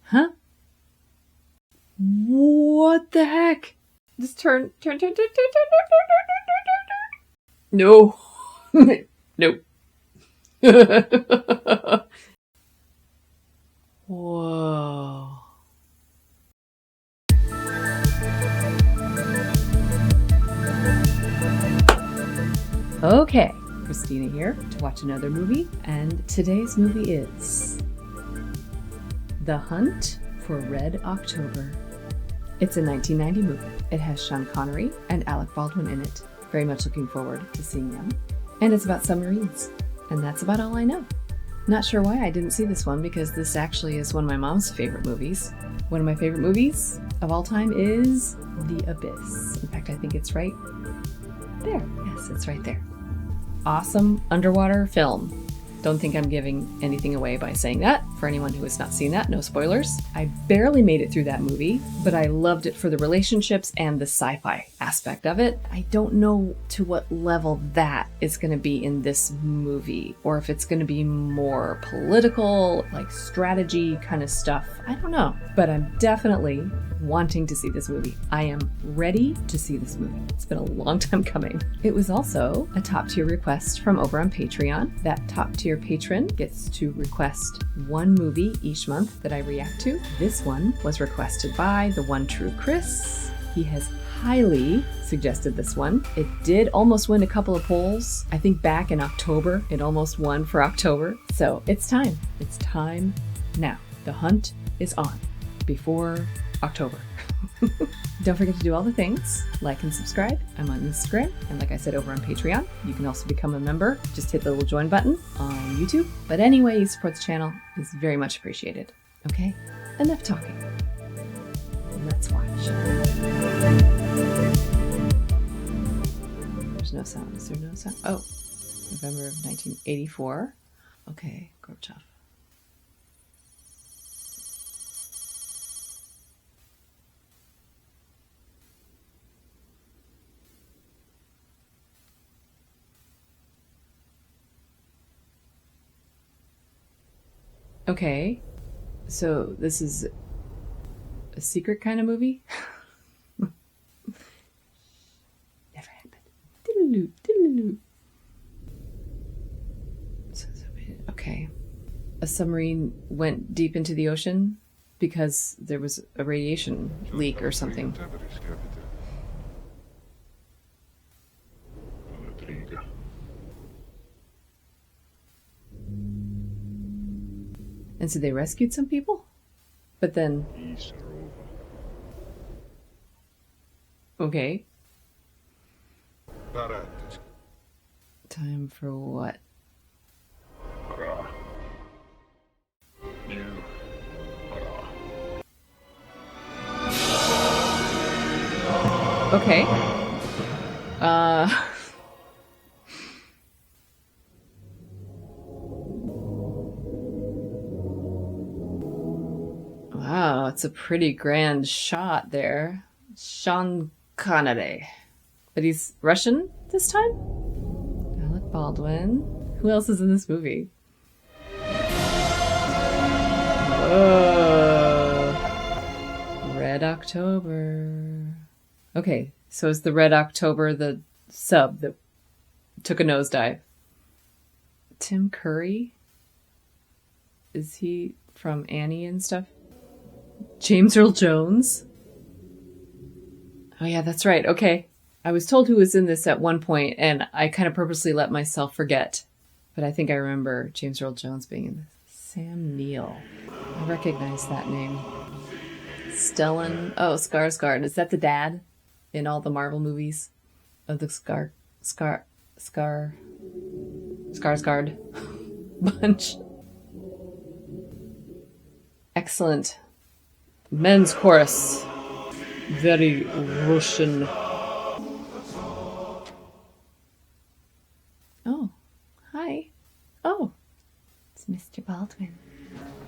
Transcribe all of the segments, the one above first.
Huh? What the heck? Just turn. No. Nope. Whoa. Okay, Christina here to watch another movie, and today's movie is The Hunt for Red October. It's a 1990 movie. It has Sean Connery and Alec Baldwin in it. Very much looking forward to seeing them. And it's about submarines. And that's about all I know. Not sure why I didn't see this one, because this actually is one of my mom's favorite movies. One of my favorite movies of all time is The Abyss. In fact, I think it's right there. Yes, it's right there. Awesome underwater film. Don't think I'm giving anything away by saying that. For anyone who has not seen that, no spoilers. I barely made it through that movie, but I loved it for the relationships and the sci-fi aspect of it. I don't know to what level that is going to be in this movie, or if it's going to be more political, like strategy kind of stuff. I don't know, but I'm definitely wanting to see this movie. I am ready to see this movie. It's been a long time coming. It was also a top tier request from over on Patreon. That top tier patron gets to request one movie each month that I react to. This one was requested by the one true Chris. He has highly suggested this one. It did almost win a couple of polls. I think back in October, it almost won for October. So it's time. It's time now. The hunt is on before October. Don't forget to do all the things. Like and subscribe. I'm on Instagram, and like I said, over on Patreon. You can also become a member. Just hit the little join button on YouTube. But any way you support the channel is very much appreciated. Okay, enough talking. Let's watch. There's no sound. Is there no sound? Oh, November of 1984. Okay, Gorbachev. Okay, so this is a secret kind of movie? Never happened. Okay. A submarine went deep into the ocean because there was a radiation leak or something. And so they rescued some people? But then... Okay. Time for what? Okay. Wow, it's a pretty grand shot there. Sean Connery. But he's Russian this time? Alec Baldwin. Who else is in this movie? Whoa. Red October. Okay, so is the Red October the sub that took a nosedive? Tim Curry? Is he from Annie and stuff? James Earl Jones? Oh yeah, that's right. Okay. I was told who was in this at one point, and I kind of purposely let myself forget. But I think I remember James Earl Jones being in this. Sam Neill. I recognize that name. Stellan. Oh, Skarsgård. Is that the dad in all the Marvel movies? Of the Skarsgård bunch. Excellent. Men's chorus. Very Russian. Oh, hi. Oh, it's Mr. Baldwin.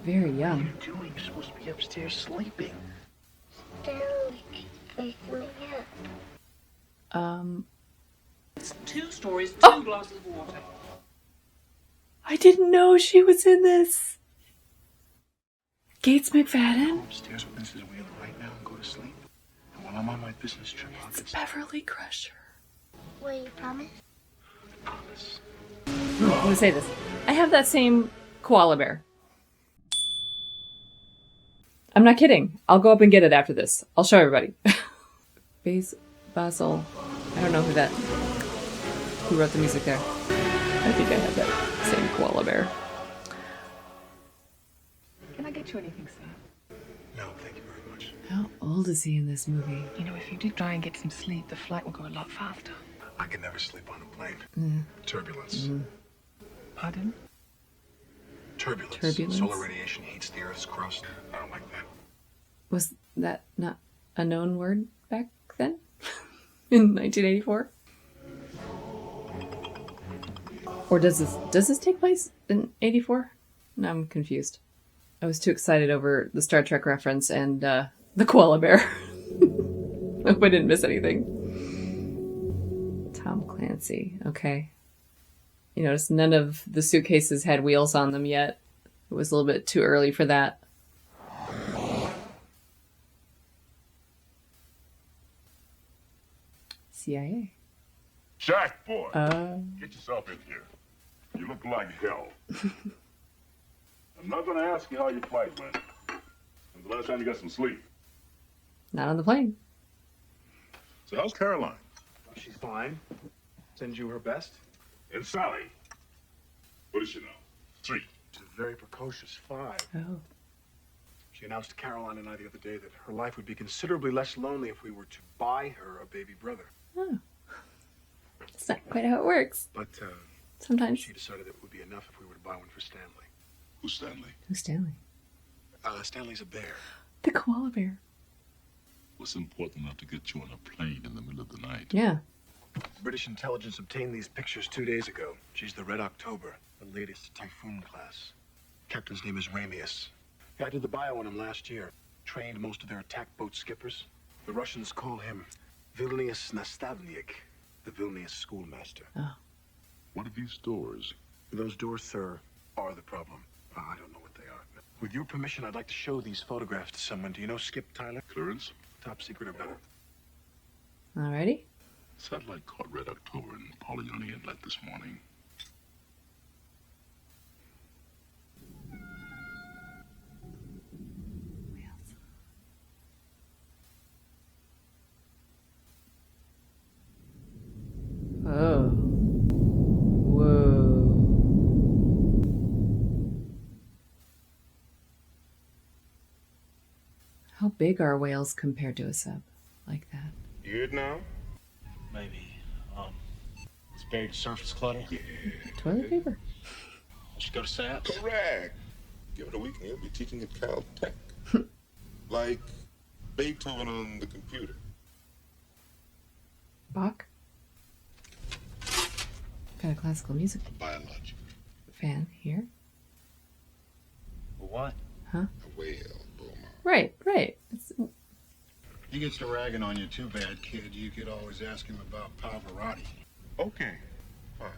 Very young. What are you doing? You're supposed to be upstairs sleeping. It's 2 stories, 2 glasses of water. I didn't know she was in this. Gates McFadden? Upstairs with Mrs. Wheeler right now and go to sleep. And while I'm on my business trip, I'll It's get Beverly Crusher. Will you promise? promise. I'm gonna say this. I have that same koala bear. I'm not kidding. I'll go up and get it after this. I'll show everybody. Basil. I don't know who wrote the music there. I think I have that same koala bear. Can I get you anything, Sam? No, thank you very much. How old is he in this movie? You know, if you did try and get some sleep, the flight will go a lot faster. I can never sleep on a plane. Turbulence. Pardon? Turbulence. Turbulence? Solar radiation heats the Earth's crust. I don't like that. Was that not a known word back then? In 1984? Or does this take place in 84? No, I'm confused. I was too excited over the Star Trek reference and the koala bear. I hope I didn't miss anything. Tom Clancy. Okay. You notice none of the suitcases had wheels on them yet. It was a little bit too early for that. CIA. Jack, boy, get yourself in here. You look like hell. I'm not going to ask you how your flight went. When's the last time you got some sleep? Not on the plane. So how's Caroline? She's fine. Sends you her best. And Sally? What does she know? 3. She's a very precocious 5. Oh. She announced to Caroline and I the other day that her life would be considerably less lonely if we were to buy her a baby brother. Oh. That's not quite how it works. But Sometimes. she decided that it would be enough if we were to buy one for Stanley. Who's Stanley? Who's Stanley? Stanley's a bear. The koala bear. What's important enough to get you on a plane in the middle of the night? Yeah. British intelligence obtained these pictures 2 days ago. She's the Red October, the latest Typhoon class. Captain's name is Ramius. Yeah, I did the bio on him last year. Trained most of their attack boat skippers. The Russians call him Vilnius Nastavnik, the Vilnius schoolmaster. Oh. What are these doors? Those doors, sir, are the problem. I don't know what they are. With your permission, I'd like to show these photographs to someone. Do you know Skip Tyler? Clearance? Top secret or better. Alrighty. Satellite caught Red October in Polyony Inlet this morning. Oh. Whoa. How big are whales compared to a sub like that? You good now? Maybe. It's buried surface clutter. Toilet paper. I should go to SAPS. Correct. Give it a week and you'll be teaching at Caltech. Like Beethoven on the computer. Bach. Got a classical music Biological. fan here. What? Huh? A whale, Bulma. Right. It's, He gets to ragging on you too bad, kid. You could always ask him about Pavarotti. Okay. Fine.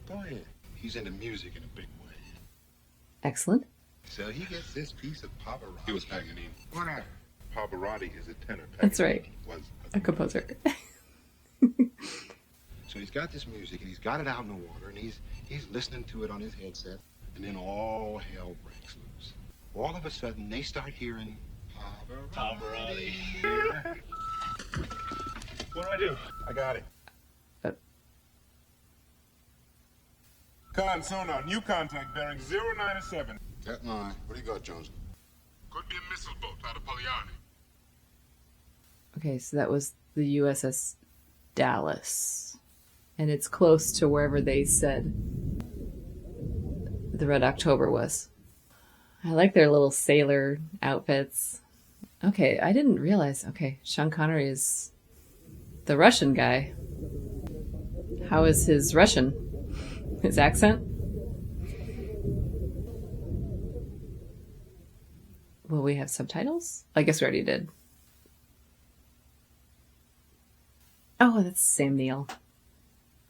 Go ahead. He's into music in a big way. excellent. So he gets this piece of Pavarotti. He was Paganini. Whatever. Pavarotti is a tenor. That's right. Was A composer. So he's got this music and he's got it out in the water and he's listening to it on his headset, and then all hell breaks loose. All of a sudden they start hearing Pavarotti. What do I do? I got it. Con sonar, new contact bearing 097. That line. What do you got, Jones? Could be a missile boat out of Polyani. Okay, so that was the USS Dallas. And it's close to wherever they said the Red October was. I like their little sailor outfits. Okay, I didn't realize. Okay, Sean Connery is the Russian guy. How is his Russian? His accent? Will we have subtitles? I guess we already did. Oh, that's Sam Neill.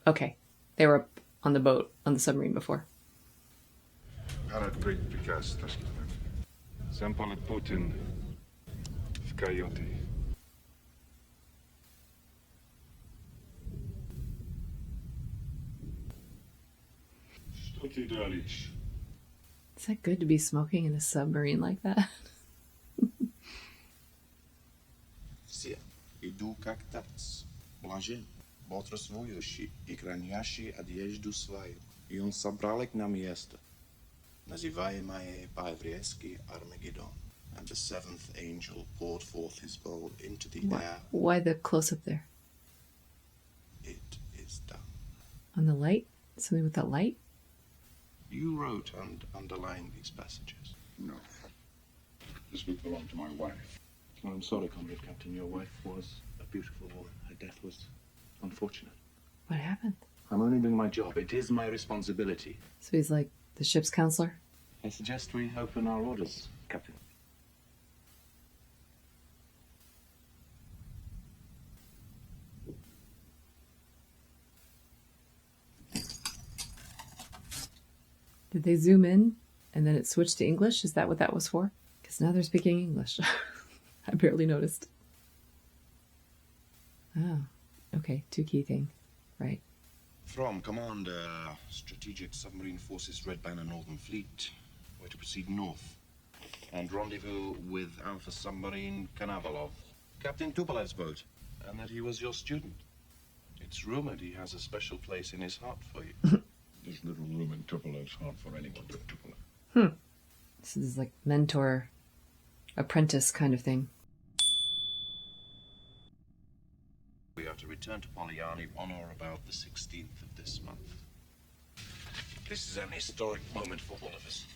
Okay. They were up on the boat, on the submarine before. How did great Picasso Sampale Putin w Coyote. Что ты даришь? Is that good to be smoking in a submarine like that? Все иду как тац, блажен, бодрствующий и хранящий одежду свою. И он собрал их на место, называемое по-еврейски Армагеддон. And the seventh angel poured forth his bowl into the air. Why the close-up there? It is done. On the light? Something with that light? You wrote and underlined these passages. No. This would belong to my wife. Well, I'm sorry, Comrade Captain. Your wife was a beautiful woman. Her death was unfortunate. What happened? I'm only doing my job. It is my responsibility. So he's like the ship's counselor? I suggest we open our orders, Captain. Did they zoom in and then it switched to English? Is that what that was for? Because now they're speaking English. I barely noticed. Oh, okay. 2 key thing. Right. From Commander, Strategic Submarine Forces Red Banner Northern Fleet. We're to proceed north and rendezvous with Alpha Submarine Kanavalov, Captain Tupolev's boat, and that he was your student. It's rumored he has a special place in his heart for you. There's little room in Tupolev's heart for anyone but Tupolev. So this is like mentor, apprentice kind of thing. We are to return to Polyarny on or about the 16th of this month. This is an historic moment for all of us.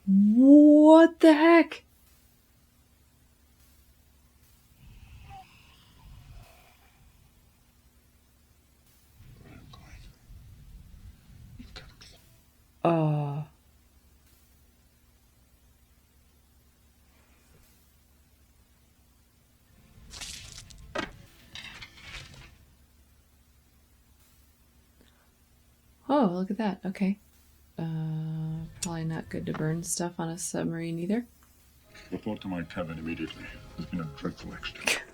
What the heck? Oh. Oh, look at that. Okay. Probably not good to burn stuff on a submarine either. Report to my cabin immediately. There's been a dreadful accident.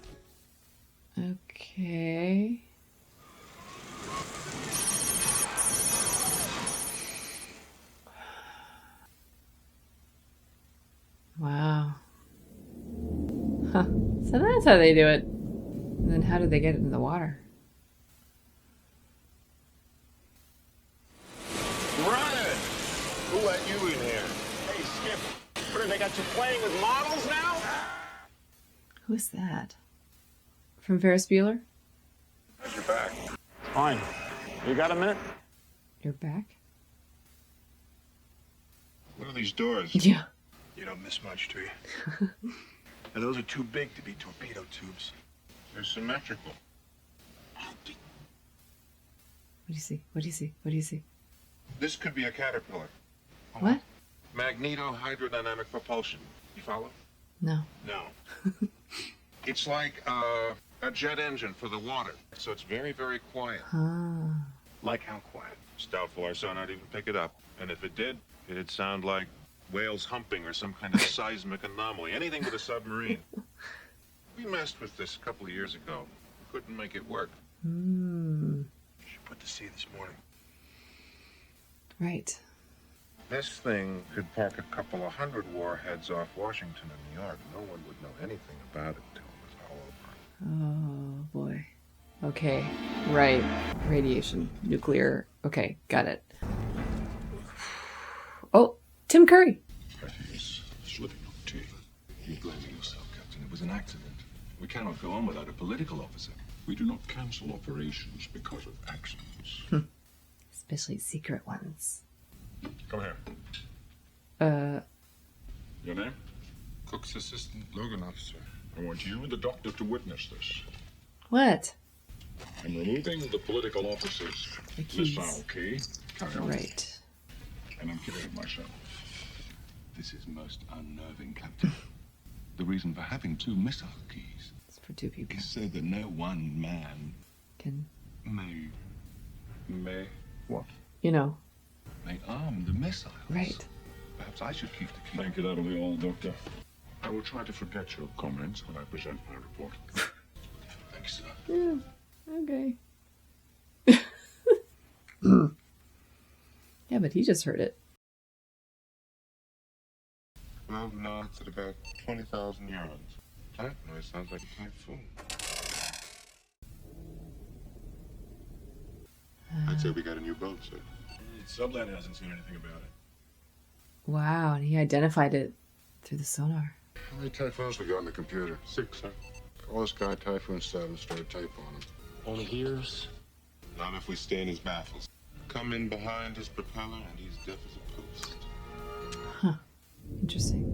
Okay. Wow. Huh. So that's how they do it. And then how did they get it in the water? Ryan! Who let you in here? Hey, Skip. What, they got you playing with models now? Who is that? From Ferris Bueller? How's your back? Fine. You got a minute? You're back? What are these doors? Yeah. You don't miss much, do you? And those are too big to be torpedo tubes. They're symmetrical. What do you see? What do you see? What do you see? This could be a caterpillar. What? Magneto-hydrodynamic propulsion. You follow? No. No. It's like a jet engine for the water. So it's very, very quiet. Ah. Like how quiet? It's doubtful our sonar would even pick it up. And if it did, it'd sound like whales humping or some kind of seismic anomaly. Anything with a submarine. We messed with this a couple of years ago. Couldn't make it work. She put to sea this morning. Right. This thing could park a couple of hundred warheads off Washington and New York. No one would know anything about it till it was all over. Oh, boy. Okay. Right. Radiation. Nuclear. Okay. Got it. Oh, Tim Curry. He's slipping on tea. You're blaming yourself, Captain. It was an accident. We cannot go on without a political officer. We do not cancel operations because of accidents. Especially secret ones. Come here. Your name? Cook's assistant, Logan officer. I want you and the doctor to witness this. What? I'm removing the political officer's The keys. missile key. Carry on. Right. And I'm killing it myself. This is most unnerving, Captain. The reason for having 2 missile keys It's for 2 people. is so that no one man Can. may you know. They armed the missiles. Right. Perhaps I should keep the key. Thank you, that'll be all, Doctor. I will try to forget your comments when I present my report. Thanks, sir. Yeah. Okay. Yeah, but he just heard it. Well, no, it's at about 20,000 yards. That noise sounds like a typhoon. I'd say we got a new boat, sir. Sublet hasn't seen anything about it. Wow, and he identified it through the sonar. How many typhoons we got on the computer? 6, sir. Call this guy Typhoon 7, start a tape on him. Only hears. Not if we stay in his baffles. Come in behind his propeller, and he's deaf as a post. Huh. Interesting.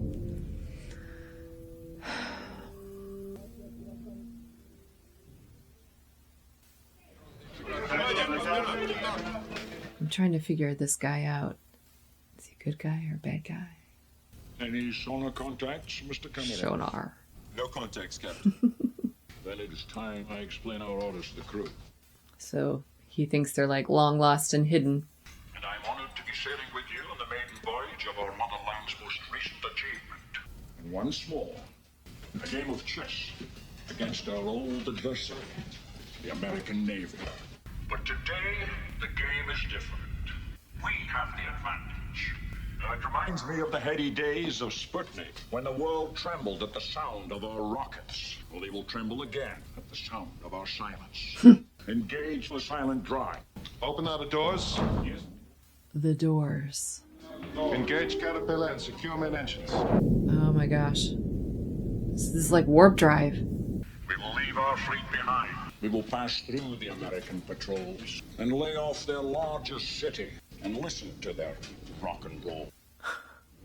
I'm trying to figure this guy out. Is he a good guy or a bad guy? Any sonar contacts, Mr. Cameron? Sonar. No contacts, Captain. Then it is time I explain our orders to the crew. So he thinks they're like long lost and hidden. And I'm honored to be sailing with you on the maiden voyage of our motherland's most recent achievement. And once more, a game of chess against our old adversary, the American Navy. But today, the game is different. We have the advantage. And it reminds me of the heady days of Sputnik, when the world trembled at the sound of our rockets. Well, they will tremble again at the sound of our silence. Engage the silent drive. Open out the doors. Yes. The doors. Engage Caterpillar and secure main engines. Oh my gosh. This is like warp drive. We will leave our fleet behind. We will pass through the American patrols and lay off their largest city and listen to their rock and roll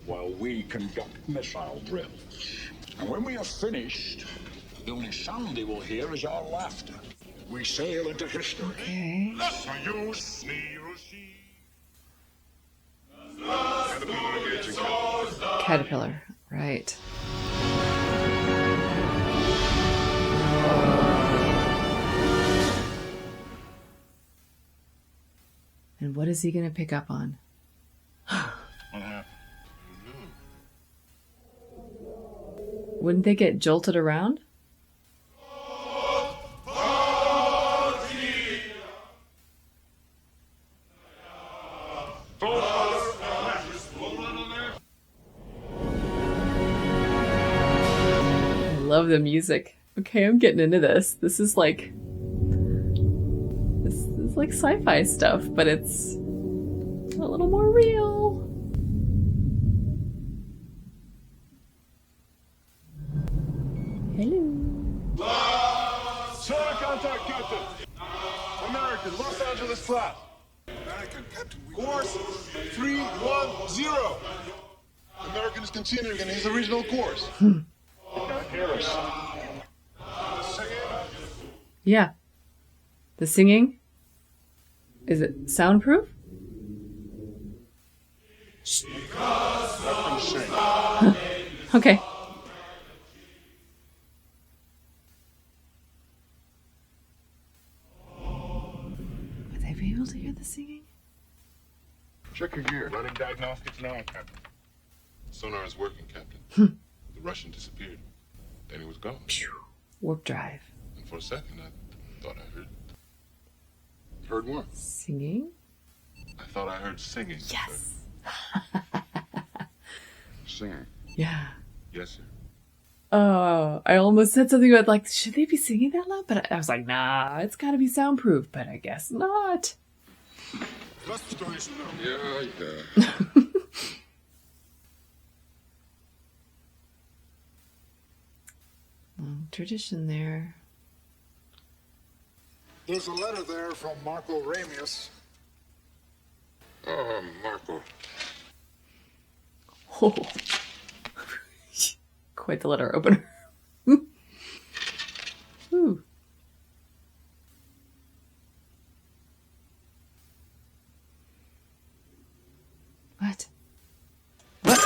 while we conduct missile drills. And when we are finished, the only sound they will hear is our laughter. We sail into history. Okay. Caterpillar engaging Caterpillar. Caterpillar. Right. And what is he going to pick up on? What happened? Wouldn't they get jolted around? I love the music. Okay, I'm getting into this. This is like sci-fi stuff, but it's a little more real. Hello. Sonar contact, Captain. American, Los Angeles flat. American, Captain, Course 310. American is continuing in his original course. Yeah. The singing? Is it soundproof? Okay. Would they be able to hear the singing? Check your gear. Running diagnostics now, Captain. Sonar is working, Captain. The Russian disappeared. Then he was gone. Warp drive. And for a second, I thought I heard... Heard what? Singing? I thought I heard singing. Yes. Singing. Yeah. Yes, sir. Oh, I almost said something about like, should they be singing that loud? But I was like, nah, it's got to be soundproof. But I guess not. Yeah. Long tradition there. There's a letter there from Marco Ramius. Oh, Marco. Oh. Quite the letter opener. Ooh. What? What?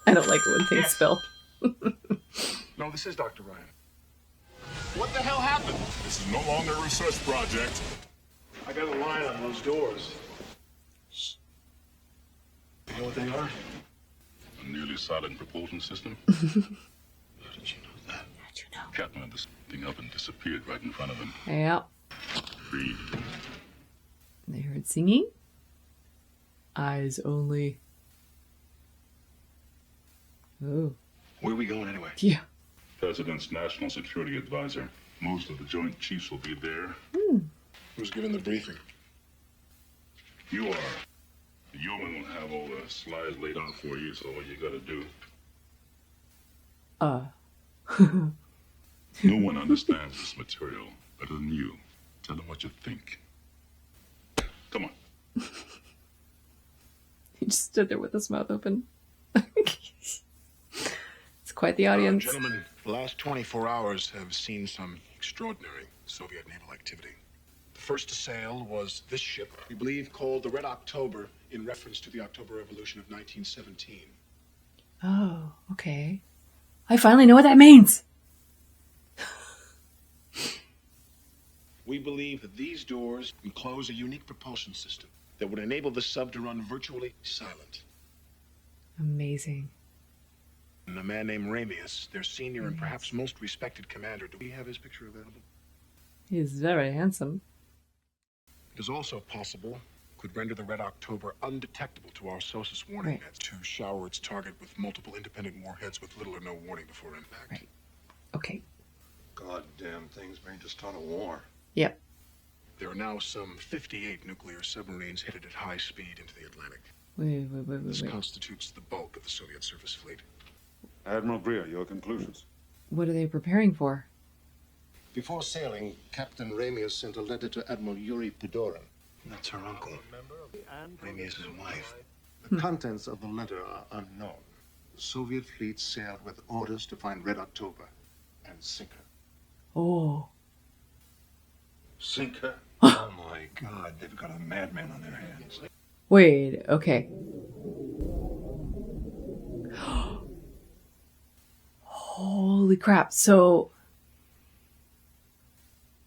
I don't like it when things spill. No, this is Dr. Ryan. What the hell happened? This is no longer a research project. I got a line on those doors. You know what they are? A nearly silent propulsion system. How did you know that? How'd you know? Captain had this thing up and disappeared right in front of him. Yeah. Read. They heard singing. Eyes only. Oh. Where are we going anyway? Yeah. President's National Security Advisor. Most of the Joint Chiefs will be there. Who's giving the briefing? You are. The yeoman will have all the slides laid out for you, so all you gotta do. No one understands this material better than you. Tell them what you think. Come on. He just stood there with his mouth open. It's quite the audience. Gentlemen, the last 24 hours have seen some extraordinary Soviet naval activity. The first to sail was this ship, we believe called the Red October, in reference to the October Revolution of 1917. Oh, okay. I finally know what that means. We believe that these doors enclose a unique propulsion system that would enable the sub to run virtually silent. Amazing. And a man named Ramius, their senior and perhaps most respected commander, do we have his picture available? He's very handsome. It is also possible could render the Red October undetectable to our SOSUS warning nets to shower its target with multiple independent warheads with little or no warning before impact. Right. Okay. Goddamn things made to start a war. Yep. There are now some 58 nuclear submarines headed at high speed into the Atlantic. Wait. This constitutes the bulk of the Soviet surface fleet. Admiral Greer, your conclusions? What are they preparing for? Before sailing, Captain Ramius sent a letter to Admiral Yuri Pedorin. That's her uncle. Ramius' wife. The contents of the letter are unknown. The Soviet fleet sailed with orders to find Red October and sink her. Oh. Sink her? Oh my God, they've got a madman on their hands. Wait, okay. Holy crap. So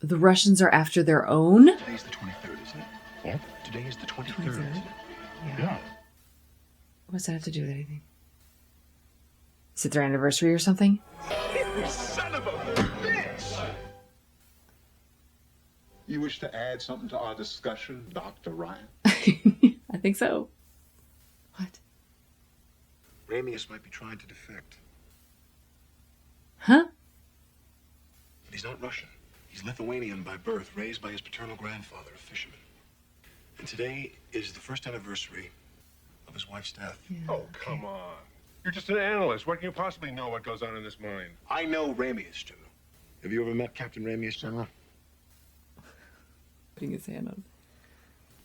the Russians are after their own? Today's the 23rd, isn't it? What? Today is the 23rd. 23rd? Yeah. What does that have to do with anything? Is it their anniversary or something? Son of a bitch! You wish to add something to our discussion, Dr. Ryan? I think so. What? Ramius might be trying to defect. Huh? But he's not Russian. He's Lithuanian by birth, raised by his paternal grandfather, a fisherman. And today is the first anniversary of his wife's death. Yeah, Oh, come on. You're just an analyst. What can you possibly know what goes on in this mind? I know Ramius, General. Have you ever met Captain Ramius, General? Putting his hand on.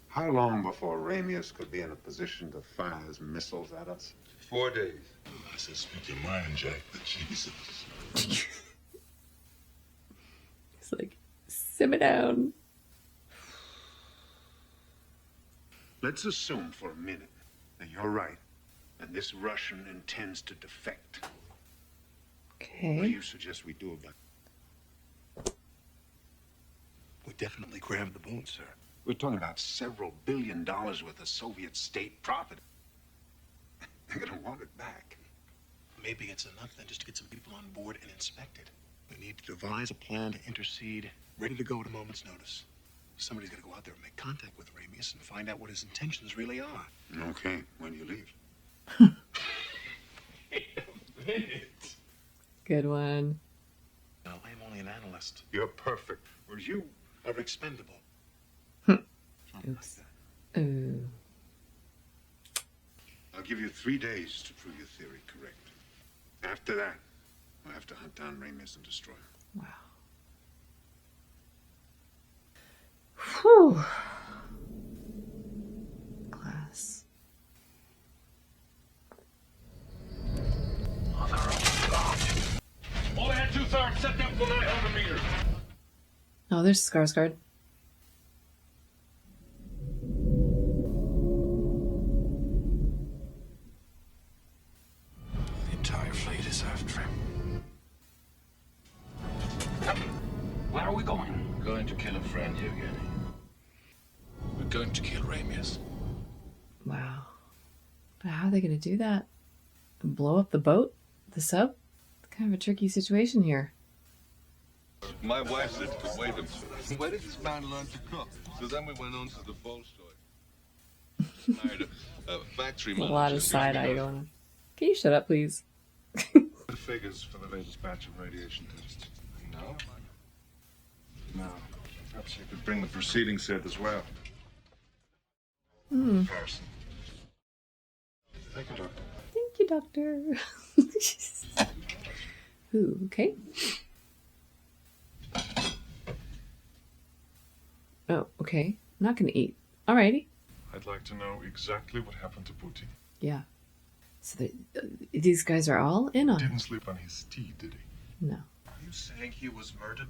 How long before Ramius could be in a position to fire his missiles at us? 4 days. I said, speak your mind, Jack, but Jesus. He's like, simmer down. Let's assume for a minute that you're right, and this Russian intends to defect. What do Okay. you suggest we do about it? We definitely grab the boat, sir. We're talking about several $1 billion worth of Soviet state property. They're gonna want it back. Maybe it's enough then just to get some people on board and inspect it. We need to devise a plan to intercede, ready to go at a moment's notice. Somebody's got to go out there and make contact with Ramius and find out what his intentions really are. Okay, when do you leave? Good one. No, I'm only an analyst. You're perfect. Whereas you are expendable. Oops. Ooh. I'll give you 3 days to prove your theory correct. After that, we'll have to hunt down Ramius and destroy him. Wow. Whew. Class. All I had 2/3 set them for 900 meters. Oh, there's Skarsgård. The entire fleet is after him. are we going? We're going to kill a friend, Yevgeny. We're going to kill Ramius. Wow. But how are they going to do that? Blow up the boat? The sub? Kind of a tricky situation here. My wife said to wait him. Where did this man learn to cook? So then we went on to the Bolshoi. Hired a factory A manager. lot of side eye going on. Can you shut up, please? The figures for the latest batch of radiation tests. No? No. Perhaps you could bring the preceding set as well. Comparison. Thank you, Doctor. Thank you, Doctor. Ooh, okay. Oh, okay. I'm not gonna eat. Alrighty. I'd like to know exactly what happened to Putin. Yeah. So these guys are all in on it. Didn't sleep on his tea, did he? No. Are you saying he was murdered?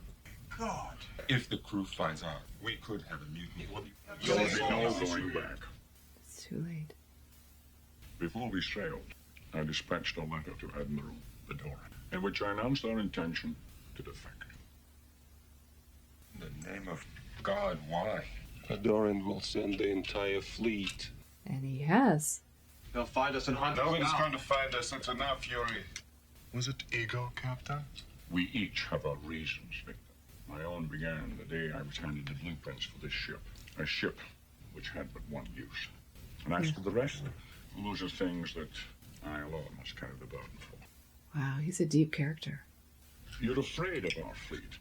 God. If the crew finds out, we could have a mutiny. There'll be no going back. It's too late. Before we sailed, I dispatched a letter to Admiral Bedoran, in which I announced our intention to defect. In the name of God, why? Bedoran will send the entire fleet. And he has. They'll find us and hunt us Nobody's down. going to find us. That's enough, Yuri. Was it ego, Captain? We each have our reasons, Victor. My own began the day I was handed the blueprints for this ship. A ship which had but one use. And as for the rest, those are things that I alone must carry the burden for. Wow, he's a deep character. You're afraid of our fleet.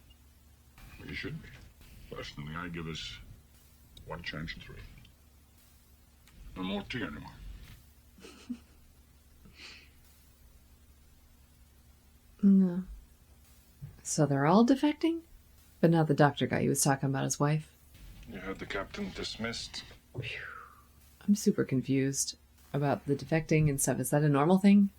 Well, you should be. Personally, I give us one chance in 3. No more tea anymore. No. So they're all defecting? But not the doctor guy. He was talking about his wife. You had the captain dismissed. I'm super confused about the defecting and stuff. Is that a normal thing?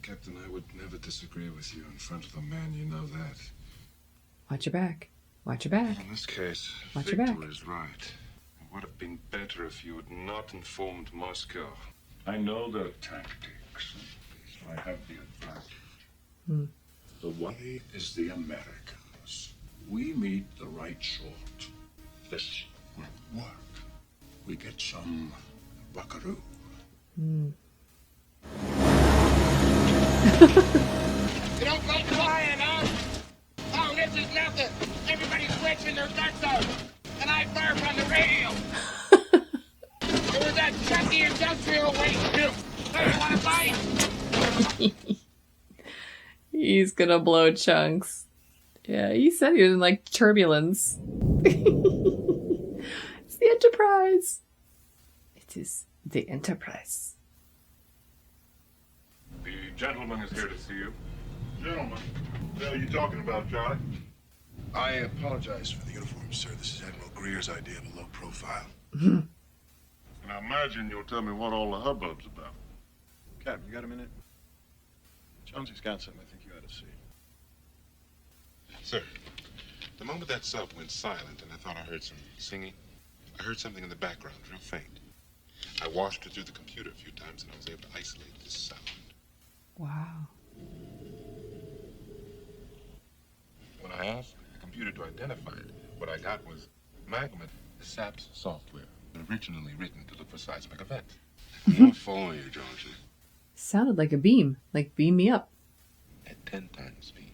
Captain, I would never disagree with you in front of the man. You know that. Watch your back. Watch your back. In this case, Watch your Victor back. is right. It would have been better if you had not informed Moscow. I know their tactics. I have the advantage. The way is the Americans. We meet the right sort. This will work. We get some buckaroo. You don't go flying, huh? Oh, this is nothing. Everybody's switching their guns out. And I burp on the radio. It was that chunky industrial waste too. Hey, you want to fight? He's gonna blow chunks. Yeah, he said he didn't like turbulence. It's the Enterprise. It is the Enterprise. The gentleman is here to see you. Gentlemen, what are you talking about, Charlie? I apologize for the uniform, sir. This is Admiral Greer's idea of a low profile. And I imagine you'll tell me what all the hubbub's about. Captain, you got a minute? Jonesy's got something I think you ought to see. Sir, the moment that sub went silent and I thought I heard some singing, I heard something in the background, real faint. I washed it through the computer a few times and I was able to isolate this sound. Wow. When I asked the computer to identify it, what I got was Magma, SAP's software, originally written to look for seismic events. I'm not following you, Johnson. Sounded like a beam. Like, beam me up. At 10 times speed.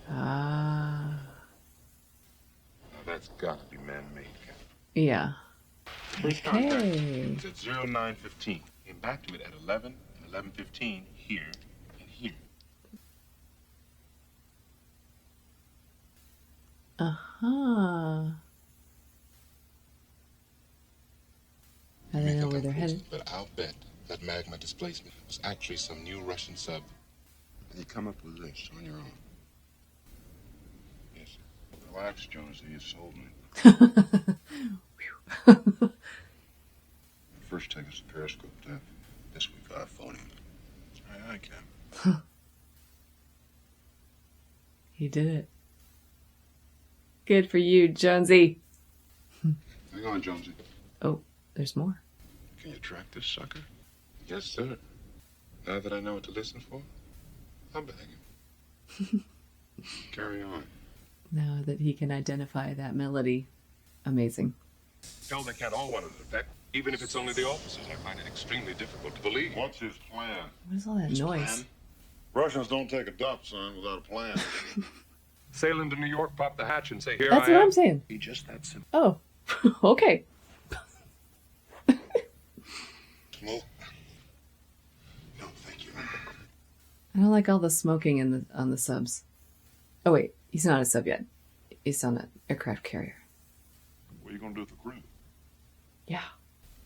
Ah. Now that's gotta be man-made, Captain. Yeah. First contact. Okay. It's at 0915. Came back to it at 11 and 11:15 here and here. Uh-huh. I don't know where they're headed. But I'll bet that magma displacement was actually some new Russian sub. And you come up with this on your own. Yes, sir. Relax, Jonesy. You sold me. First take us to Periscope, then. This week, phone him. Aye, Cap. He did it. Good for you, Jonesy. Hang on, Jonesy. Oh, there's more. Can you track this sucker? Yes, sir. Now that I know what to listen for, I'm banging. Carry on. Now that he can identify that melody. Amazing. Hell, they can't all want an effect. Even if it's only the officers, I find it extremely difficult to believe. What's his plan? What is all that noise? Russians don't take a dump, son, without a plan. Sail into New York, pop the hatch, and say, here That's I am. what I'm saying. Be just that simple. Oh, okay. Smoke? No, thank you. I don't like all the smoking on the subs. Oh wait, he's not a sub yet. He's on an aircraft carrier. What are you going to do with the crew? Yeah.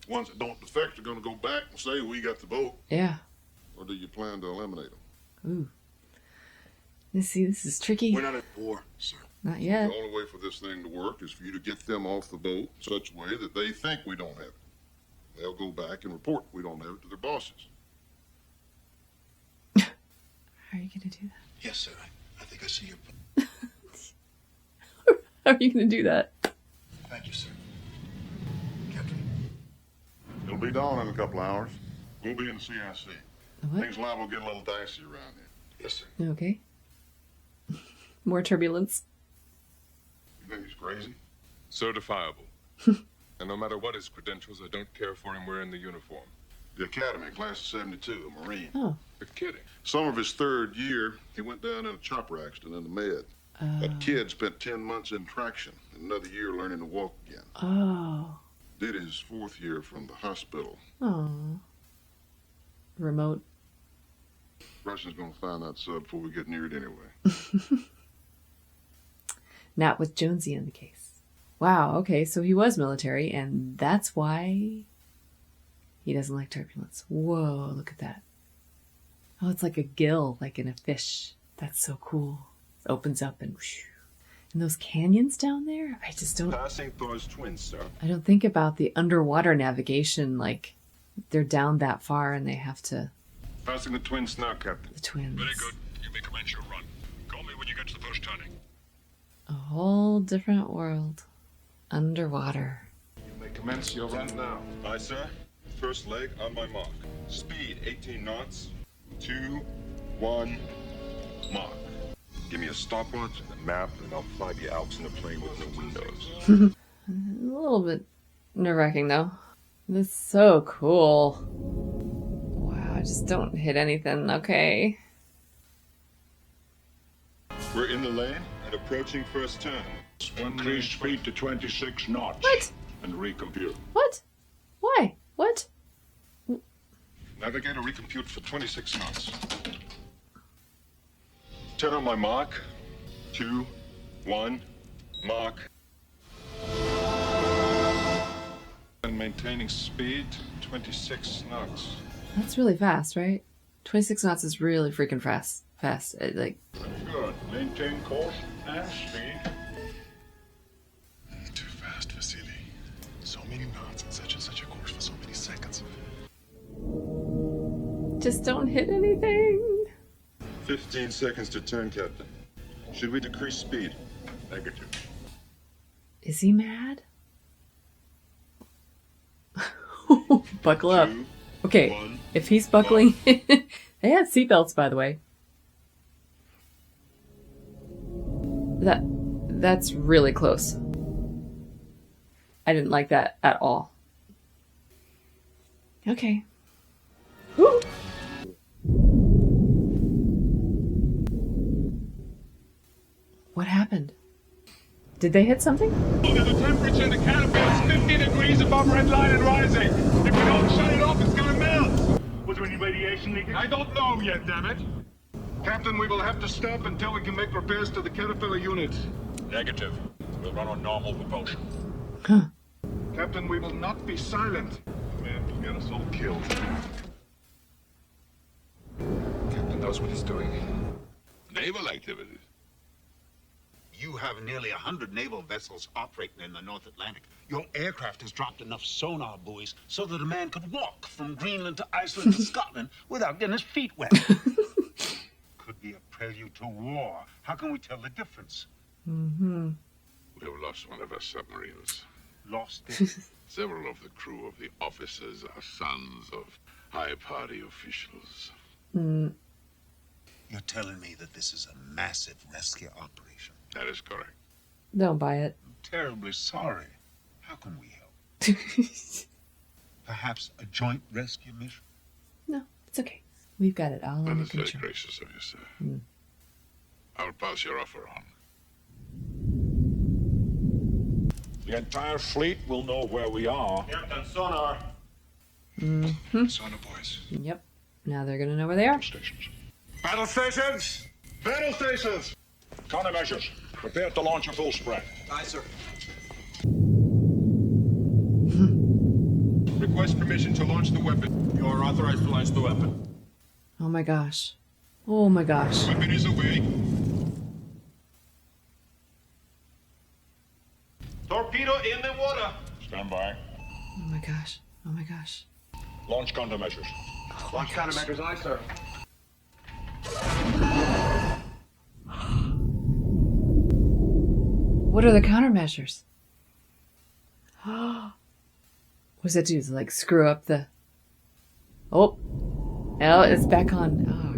Ones that don't defect are going to go back and say, we got the boat. Yeah. Or do you plan to eliminate them? Ooh. Let's see, this is tricky. We're not at war, sir. Not yet. The only way for this thing to work is for you to get them off the boat in such a way that they think we don't have it. They'll go back and report we don't have it to their bosses. How are you going to do that? Yes, sir. I think I see your... How are you going to do that? Thank you, sir. Captain. It'll be dawn in a couple hours. We'll be in the CIC. What? Things liable to get a little dicey around here. Yes, sir. Okay. More turbulence. You think he's crazy? Certifiable. And no matter what his credentials, I don't care for him wearing the uniform. The academy, class of 72, a Marine. Oh. You're kidding. Summer of his third year, he went down in a chopper accident in the med. That kid spent 10 months in traction and another year learning to walk again. Oh. Did his fourth year from the hospital. Oh. Remote. Russians gonna find that sub before we get near it anyway. Not with Jonesy in the case. Wow, okay, so he was military, and that's why he doesn't like turbulence. Whoa, look at that. Oh, it's like a gill, like in a fish. That's so cool. It opens up and whoosh. And those canyons down there, I just don't... Passing Thor's twins, sir. I don't think about the underwater navigation, like they're down that far and they have to... Passing the twins now, Captain. The twins. Very good. You may commence your run. Call me when you get to the first turning. A whole different world. Underwater. You may commence your run now. Aye, sir. First leg on my mark. Speed 18 knots. 2, 1, mark. Give me a stopwatch and a map, and I'll fly the Alps in a plane with no windows. A little bit nerve-wracking, though. That's so cool. Wow, just don't hit anything, okay? We're in the lane and approaching first turn. Increase speed to 26 knots. What? And recompute. What? Why? What? Navigator recompute for 26 knots. Turn on my mark. 2, 1, mark. And maintaining speed 26 knots. That's really fast, right? 26 knots is really freaking fast. Like... Good. Maintain course and speed. Too fast, Vasily. So many knots in such and such a course for so many seconds. Just don't hit anything. 15 seconds to turn, Captain. Should we decrease speed? Negative. Is he mad? Buckle up. 2, Okay, 1, if he's buckling... They had seatbelts, by the way. That's really close. I didn't like that at all. Okay. Woo! What happened? Did they hit something? The temperature in the canopy is 50 degrees above red line and rising. If we don't shut it off, it's gonna melt. Was there any radiation leakage? I don't know yet, damn it. Captain, we will have to stop until we can make repairs to the Caterpillar units. Negative. We'll run on normal propulsion. Huh. Captain, we will not be silent. The man will get us all killed. Captain knows what he's doing. Naval activities. You have nearly 100 naval vessels operating in the North Atlantic. Your aircraft has dropped enough sonar buoys so that a man could walk from Greenland to Iceland to Scotland without getting his feet wet. Could be a prelude to war. How can we tell the difference? Mm-hmm. We have lost one of our submarines. Lost it. Several of the crew of the officers are sons of high party officials. Mm. You're telling me that this is a massive rescue operation? That is correct. Don't buy it. I'm terribly sorry. How can we help? Perhaps a joint rescue mission? No, it's okay. We've got it all That under is very control. gracious of you, sir. Mm. I will pass your offer on. The entire fleet will know where we are. Captain, sonar. Mm-hmm. Sonar boys. Yep. Now they're gonna know where they are. Stations. Battle stations! Battle stations! Countermeasures. Prepare to launch a full spread. Aye, sir. Request permission to launch the weapon. You are authorized to launch the weapon. Oh my gosh. Oh my gosh. Weapon is away. Torpedo in the water. Stand by. Oh my gosh. Oh my gosh. Launch countermeasures. Launch countermeasures, aye, sir. What are the countermeasures? What does that do? Like screw up the... Oh. Oh, it's back on. Oh,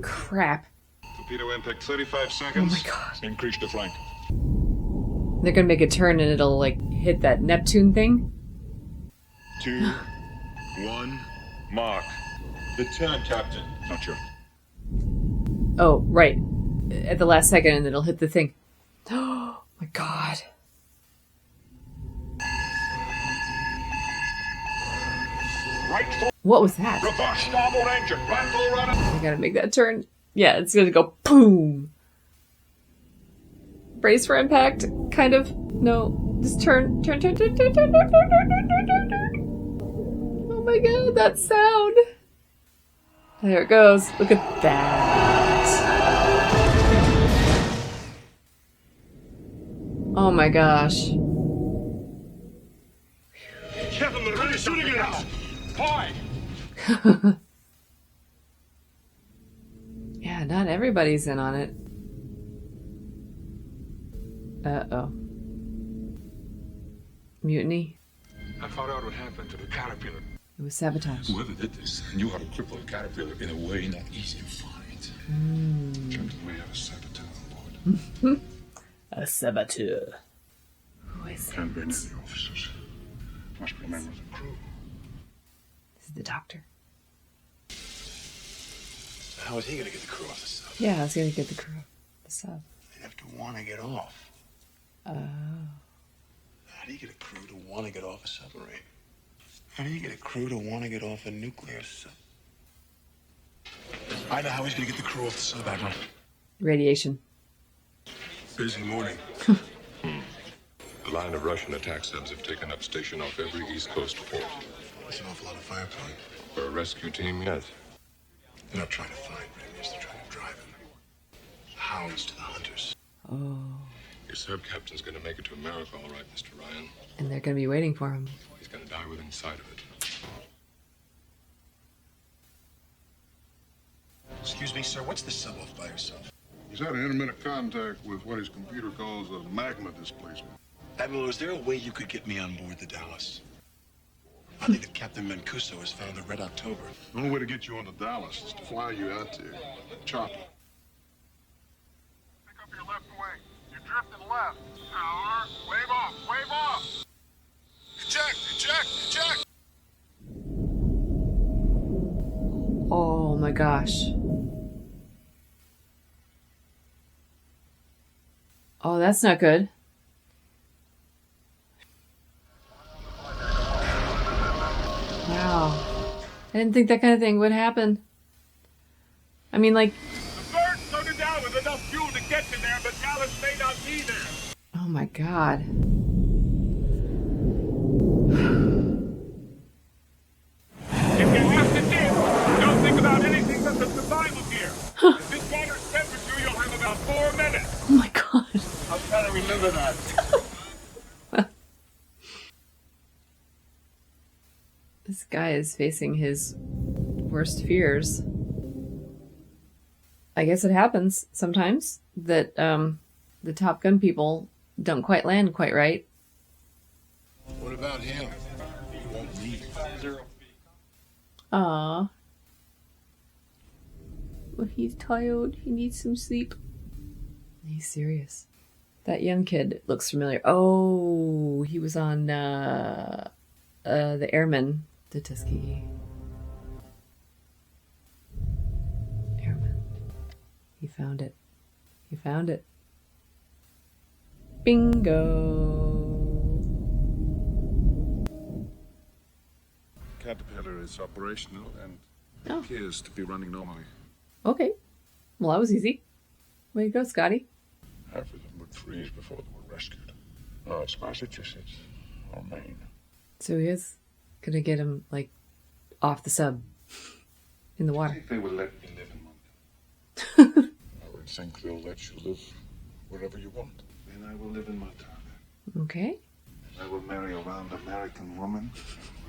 crap. Torpedo impact 35 Oh seconds. my god. Increase the flank. They're gonna make a turn and it'll like hit that Neptune thing. 2, 1, mark. The turn, Captain. Not sure. Oh, right. At the last second and it'll hit the thing. Oh my god. Right full. What was that? Reverse starboard engine. Right full rudder. I gotta make that turn. Yeah, it's gonna go boom. Brace for impact, kind of. No, just turn. Oh my god, that sound. There it goes. Look at that. Oh my gosh. Captain, they're really shooting at us. Fly. Yeah, not everybody's in on it. Uh-oh. Mutiny? I found out what happened to the Caterpillar. It was sabotage. Whoever did this knew how to cripple a Caterpillar in a way not easy to find. Captain, we have a saboteur on board. A saboteur. Who is it? Can't be any of the officers. Must be members of the crew. This is the doctor. How is he going to get the crew off the sub? Yeah, I was gonna get the crew. The sub. They'd have to want to get off. Oh. How do you get a crew to want to get off a submarine? How do you get a crew to want to get off a nuclear sub? I know how he's going to get the crew off the sub, Admiral. Radiation. Busy morning. A line of Russian attack subs have taken up station off every East Coast port. That's an awful lot of firepower. For a rescue team, yes. They're not trying to find Ramius, they're trying to drive him. Hounds to the hunters. Oh. Your sub captain's gonna make it to America, all right, Mr. Ryan. And they're gonna be waiting for him. He's gonna die within sight of it. Excuse me, sir, what's the sub off by yourself? He's had an intermittent contact with what his computer calls a magma displacement. Admiral, is there a way you could get me on board the Dallas? I think that Captain Mancuso has found the Red October. The only way to get you on the Dallas is to fly you out to Chopper. Pick up your left wing. You're drifting left. Tower. Wave off. Wave off. Eject. Eject. Eject. Oh my gosh. Oh, that's not good. Wow. I didn't think that kind of thing would happen. I mean, like... The bird's loaded down with enough fuel to get you there, but Dallas may not be there. Oh my god. If you have to dip, don't think about anything but the survival gear. If this water's temperature, you'll have about 4 minutes. Oh my god. I'll try to remember that. This guy is facing his worst fears. I guess it happens sometimes that the Top Gun people don't quite land quite right. What about him? He won't leave. Aww. Well, he's tired. He needs some sleep. He's serious. That young kid looks familiar. Oh, he was on the Airman. The Tuskegee Airman. He found it. He found it. Bingo. Caterpillar is operational and Oh. appears to be running normally. Okay. Well, that was easy. Way to go, Scotty. Half of them would freeze before they were rescued. Oh, it's Massachusetts or Maine. So he is gonna get him, like, off the sub in the water. If they will let me live in Montana. I would think they'll let you live wherever you want. Then I will live in Montana. Okay. I will marry a round American woman,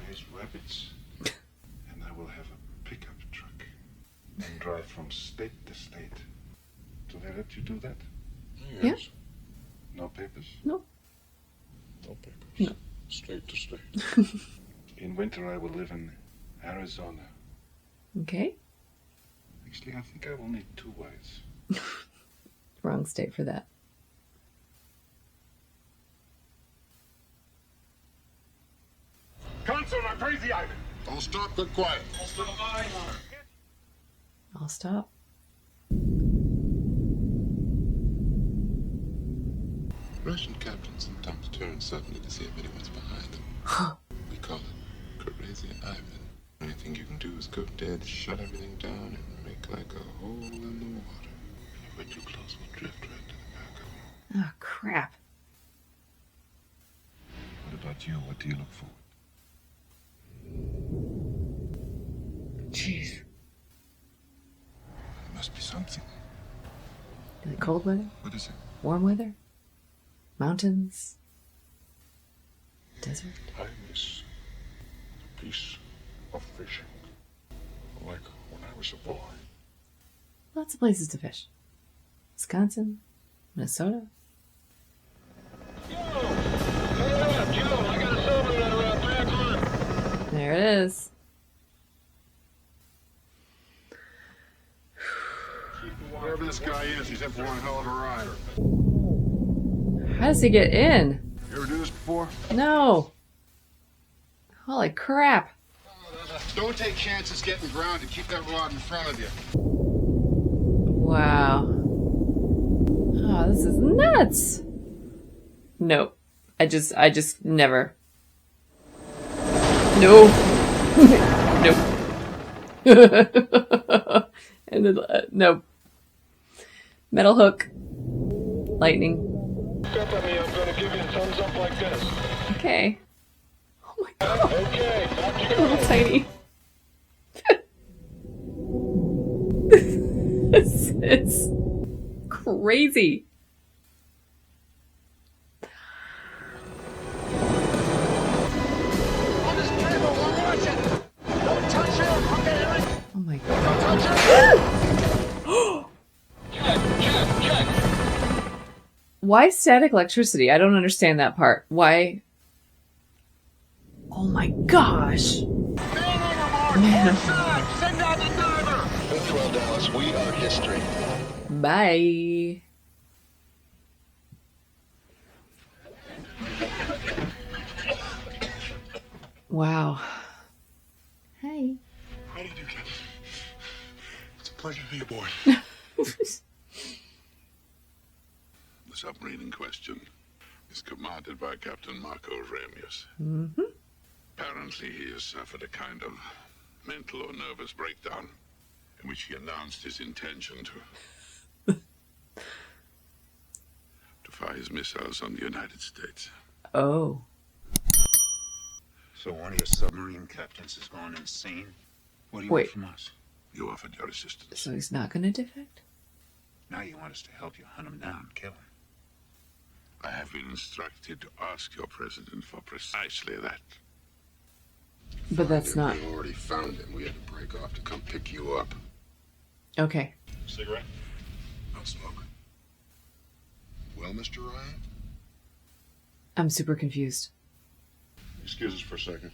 raise rabbits, and I will have a pickup truck and drive from state to state. Do they let you do that? Yes. No papers? No. No papers. No. State to state. In winter, I will live in Arizona. Okay. Actually, I think I will need 2 wives. Wrong state for that. Consul, I'm crazy, Ivan. Don't stop, get quiet. I'll stop. Russian captains sometimes turn suddenly to see if anyone's behind them. We call it crazy Ivan. Anything you can do is go dead, shut everything down, and make like a hole in the water. If we're too close, we'll drift right to the back of them. Oh, crap. What about you? What do you look for? Jeez. There must be something. Is it cold weather? What is it? Warm weather? Mountains? Desert? I miss the peace of fishing. Like when I was a boy. Lots of places to fish. Wisconsin? Minnesota? There it is. Wherever this guy is, he's in for one hell of a ride. How does he get in? You ever do this before? No. Holy crap. Don't take chances getting grounded. Keep that rod in front of you. Wow. Oh, this is nuts. Nope. I just never. No. Nope. And then, nope. Metal hook. Lightning. Step at me, I'm gonna give you a thumbs up like this. Okay. Oh my god. Okay, back you A little go. tiny. This is crazy. On this table, we're watching. Don't touch him, okay, Erie? Oh my god. Don't touch him. Why static electricity? I don't understand that part. Why? Oh my gosh. Man overboard. Send out the diver. Very well, Dallas, we are history. Bye. Wow. Hey. How do you do, Captain? It's a pleasure to be aboard. The submarine in question is commanded by Captain Marco Ramius. Mm-hmm. Apparently, he has suffered a kind of mental or nervous breakdown in which he announced his intention to fire his missiles on the United States. Oh. So one of your submarine captains has gone insane? What do you Wait. want from us? You offered your assistance. So he's not gonna defect? Now you want us to help you hunt him down, kill him. I have been instructed to ask your president for precisely that. But that's not. We already found him. We had to break off to come pick you up. Okay. Cigarette? No smoke. Well, Mr. Ryan? I'm super confused. Excuse us for a second.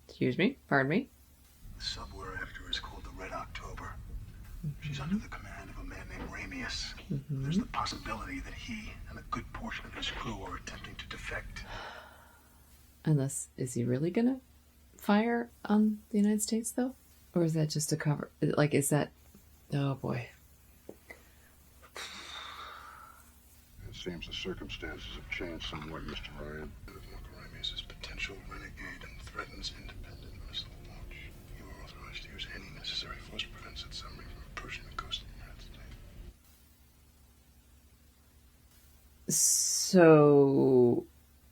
Excuse me? Pardon me? The sub we're after She's under the command of a man named Ramius. There's the possibility that he and a good portion of his crew are attempting to defect. Unless, is he really gonna fire on the United States, though? Or is that just a cover? Like, is that... Oh, boy. It seems the circumstances have changed somewhat, Mr. Ryan. Ramius is potential renegade and threatens independent missile launch. You are authorized to use any necessary force to prevent said submarine from approaching the coast of the United States. So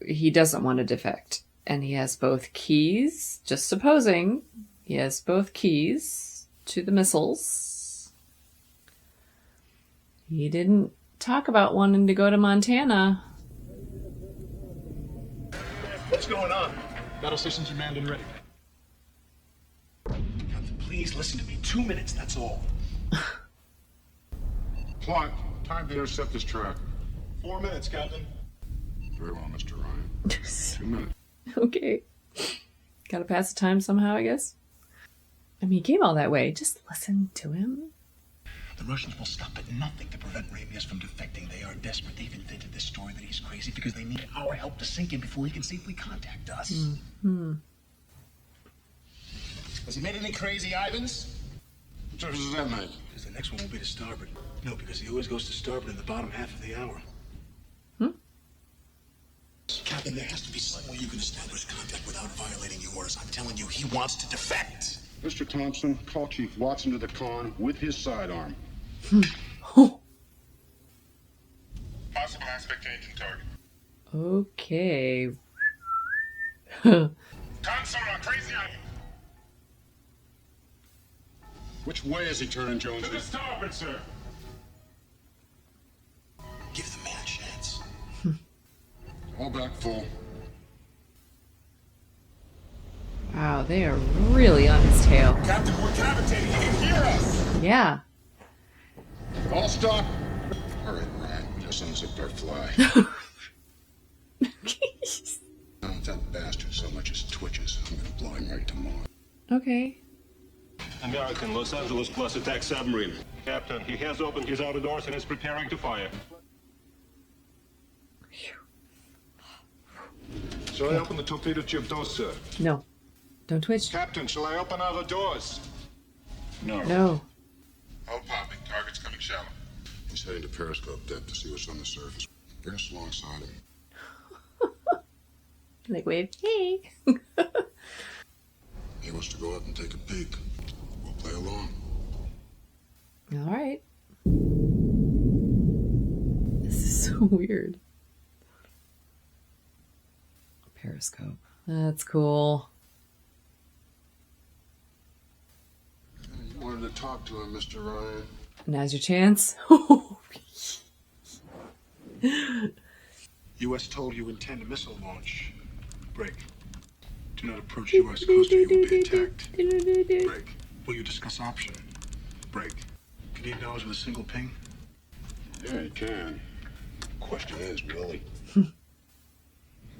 he doesn't want to defect, and he has both keys. Just supposing he has both keys to the missiles. He didn't talk about wanting to go to Montana. What's going on? Battle stations are manned and ready. Captain, please listen to me. 2 minutes, that's all. Plot, time to intercept this track. 4 minutes, Captain. Very well, Mr. Ryan. 2 minutes. Okay. Gotta pass the time somehow, I guess. I mean, he came all that way. Just listen to him. The Russians will stop at nothing to prevent Ramius from defecting. They are desperate. They've invented this story that he's crazy because they need our help to sink him before he can safely contact us. Has he made any crazy Ivans? What difference does that make? Because the next one will be to starboard. No, because he always goes to starboard in the bottom half of the hour. Captain, there has to be some way you can establish contact without violating your orders. I'm telling you, he wants to defect. Mr. Thompson, call Chief Watson to the con with his sidearm. Possible aspect change in target. Okay. Console on Crazy Ivy. Which way is he turning, Jones? To the starboard, sir. Give the man a chance. All back full. Wow, they are really on his tail. Captain, we're cavitating. You can hear us. Yeah. All stop. All right, Ryan. Just unzipped our fly. Now, if that bastard so much as twitches, I'm gonna blow him right to Mars. Okay. American Los Angeles Plus attack submarine. Captain, he has opened his outer doors and is preparing to fire. Shall I open the torpedo tube doors, sir? No. Don't twitch. Captain, shall I open other doors? No. No. Hull popping. Target's coming shallow. He's heading to periscope depth to see what's on the surface. Bring us alongside him. Like wave. Hey. He wants to go up and take a peek. We'll play along. All right. This is so weird. Periscope. That's cool. You wanted to talk to him, Mr. Ryan. Now's your chance. U.S. told you intend a missile launch. Break. Do not approach U.S. coast or you will be attacked. Break. Will you discuss option? Break. Can he acknowledge with a single ping? Yeah, he can. Question is, will he?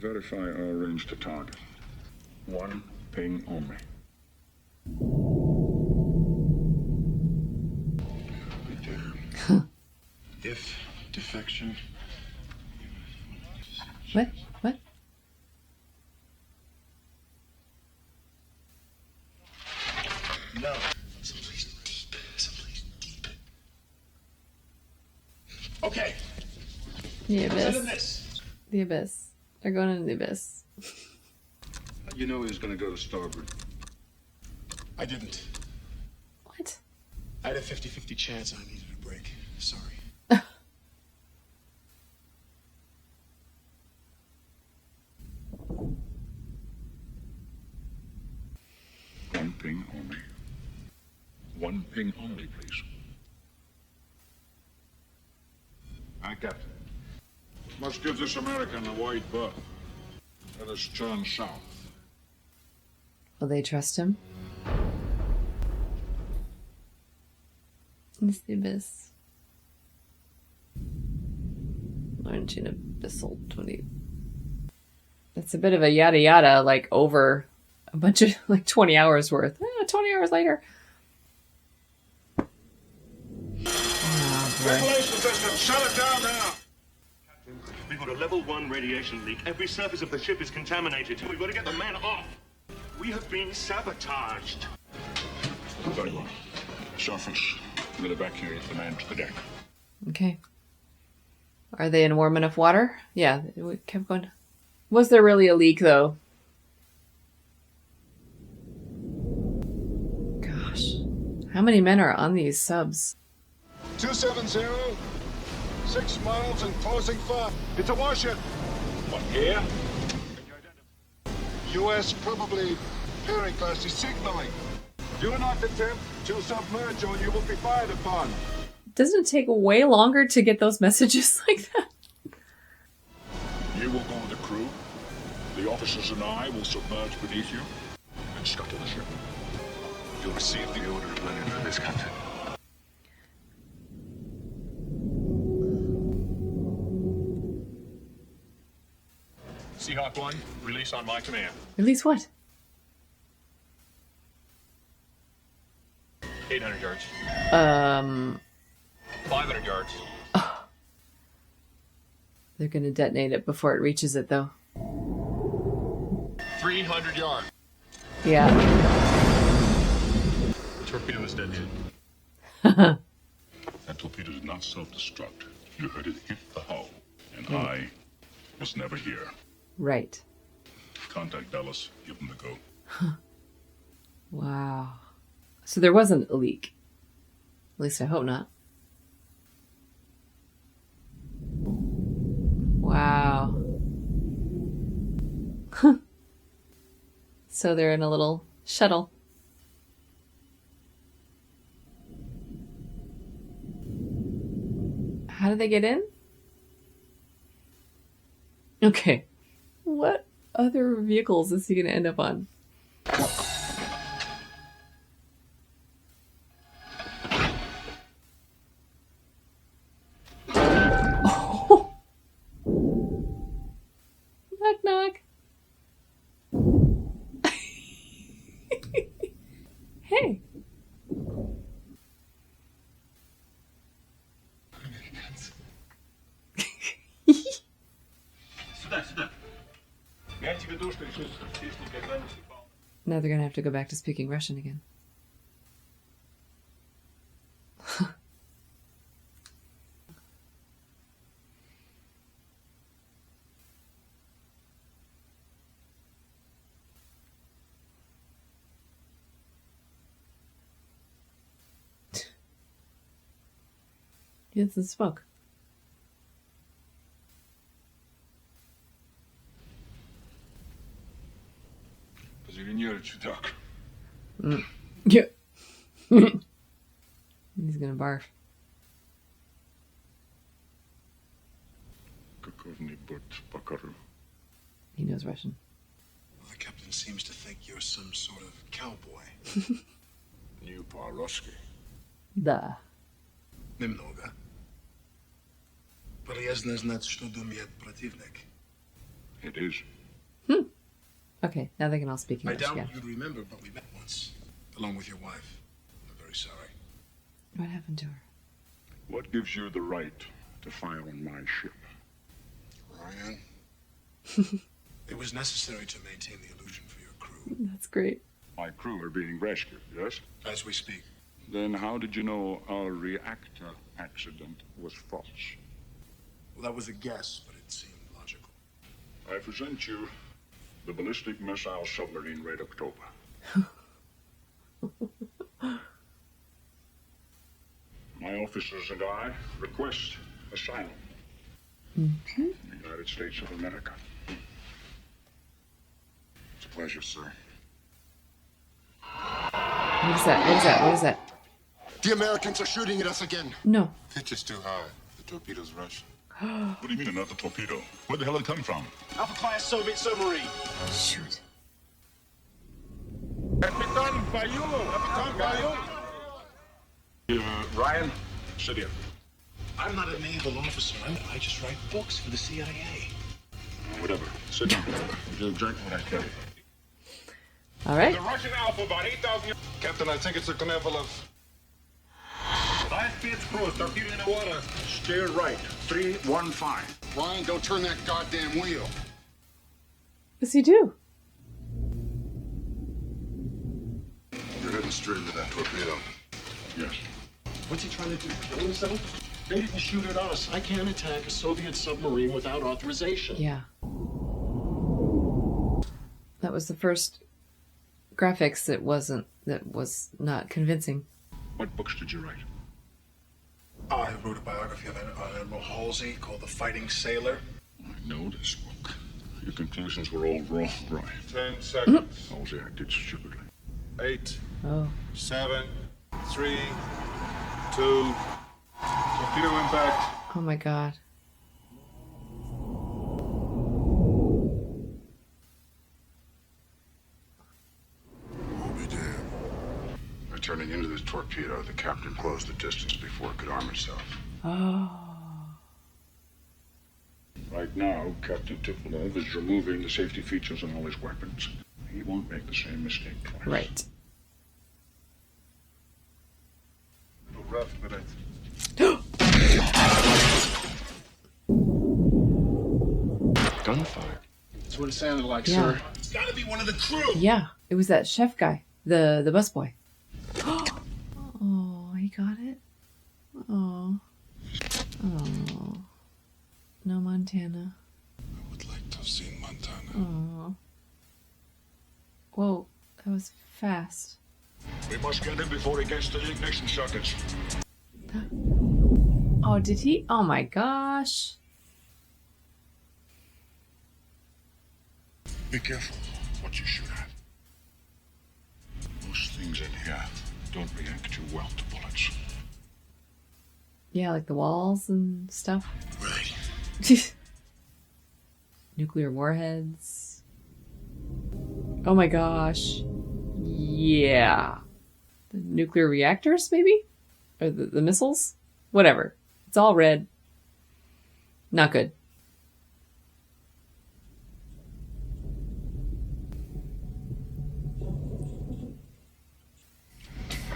Verify our range to target. 1 ping only. If defection. What? What? No. Someplace deep. Someplace deep. Okay. The Listen to abyss. this. The abyss. They're going into the abyss. You know he was going to go to starboard. I didn't. What? I had a 50-50 chance I needed a break. Sorry. One ping only. 1 ping only, please. Aye, Captain. Must give this American a wide berth. Let us turn south. Will they trust him? It's the abyss. Launching abyssal 20. That's a bit of a yada yada, like over a bunch of like 20 hours worth. 20 hours later. over. Ventilation system, shut it down now. We've got a level 1 radiation leak. Every surface of the ship is contaminated. We've got to get the men off. We have been sabotaged. Very well. Surface. We'll evacuate the men to the deck. Okay. Are they in warm enough water? Yeah, we kept going. Was there really a leak, though? Gosh. How many men are on these subs? 270, 6 miles and closing fire. It's a warship. What gear? U.S. probably Erie class is signaling. Do not attempt to submerge or you will be fired upon. Doesn't it take way longer to get those messages like that? You will go with the crew. The officers and I will submerge beneath you and scuttle the ship. You'll receive the order of landing for this, Captain. Seahawk 1, release on my command. Release what? 800 yards. 500 yards. They're going to detonate it before it reaches it, though. 300 yards. Yeah. The torpedo is detonated. That torpedo did not self-destruct. You heard it hit the hull, and I was never here. Right. Contact Dallas. Give them the go. Wow. So there wasn't a leak. At least I hope not. Wow. So they're in a little shuttle. How do they get in? Okay. What other vehicles is he going to end up on? Oh. Knock, knock. Hey. Now they're going to have to go back to speaking Russian again. It's the smoke. Yeah. He's gonna barf. He knows Russian. Well, the captain seems to think you're some sort of cowboy. New по-русски. Да. Немного. Полезно знать, что думает противник. It is. Okay, now they can all speak I English doubt again. you'd remember, but we met once, along with your wife. I'm very sorry. What happened to her? What gives you the right to fire on my ship? Ryan? It was necessary to maintain the illusion for your crew. That's great. My crew are being rescued, yes? As we speak. Then how did you know our reactor accident was false? Well, that was a guess, but it seemed logical. I present you the ballistic missile submarine Red October. My officers and I request asylum in the United States of America. It's a pleasure, sir. What is that? What is that? What is that? The Americans are shooting at us again. No. Pitch is too high. The torpedo's Russian. What do you mean, another torpedo? Where the hell did it come from? Alpha class Soviet submarine. Shoot. Captain Bayou! Ryan, sit here. I'm not a naval officer. I just write books for the CIA. Whatever. Sit down. Do exactly what I tell you. All right. The Russian Alpha, about 8,000 years. Captain, I think it's a canaveral of... High-speed cruise, torpedo in the water. Steer right, 315. Ryan, don't turn that goddamn wheel. What's he do? You're heading straight into that torpedo. Yes. What's he trying to do? Kill himself? They didn't shoot at us. I can't attack a Soviet submarine without authorization. Yeah. That was the first graphics that was not convincing. What books did you write? I wrote a biography of Admiral Halsey called The Fighting Sailor. I know this book. Your conclusions were all wrong, Brian. 10 seconds. Halsey acted stupidly. 8, Oh. 7, 3, 2. Torpedo impact. Oh my god. I'll be damned. By turning into this torpedo, the captain closed the distance before it could arm itself. Oh. Right now, Captain Tupolev is removing the safety features on all his weapons. He won't make the same mistake twice. Right. A little rough, but I... Gunfire. That's what it sounded like, Yeah. sir. It's gotta be one of the crew. Yeah. It was that chef guy. The busboy. Oh, he got it? Oh. Oh. No Montana. I would like to have seen Montana. Oh. Whoa. That was fast. We must get him before he gets to the ignition sockets. Oh, did he? Oh my gosh. Be careful what you shoot at. Most things in here don't react too well to bullets. Yeah, like the walls and stuff. Right. Nuclear warheads. Oh my gosh. Yeah. The nuclear reactors, maybe? Or the missiles? Whatever. It's all red. Not good.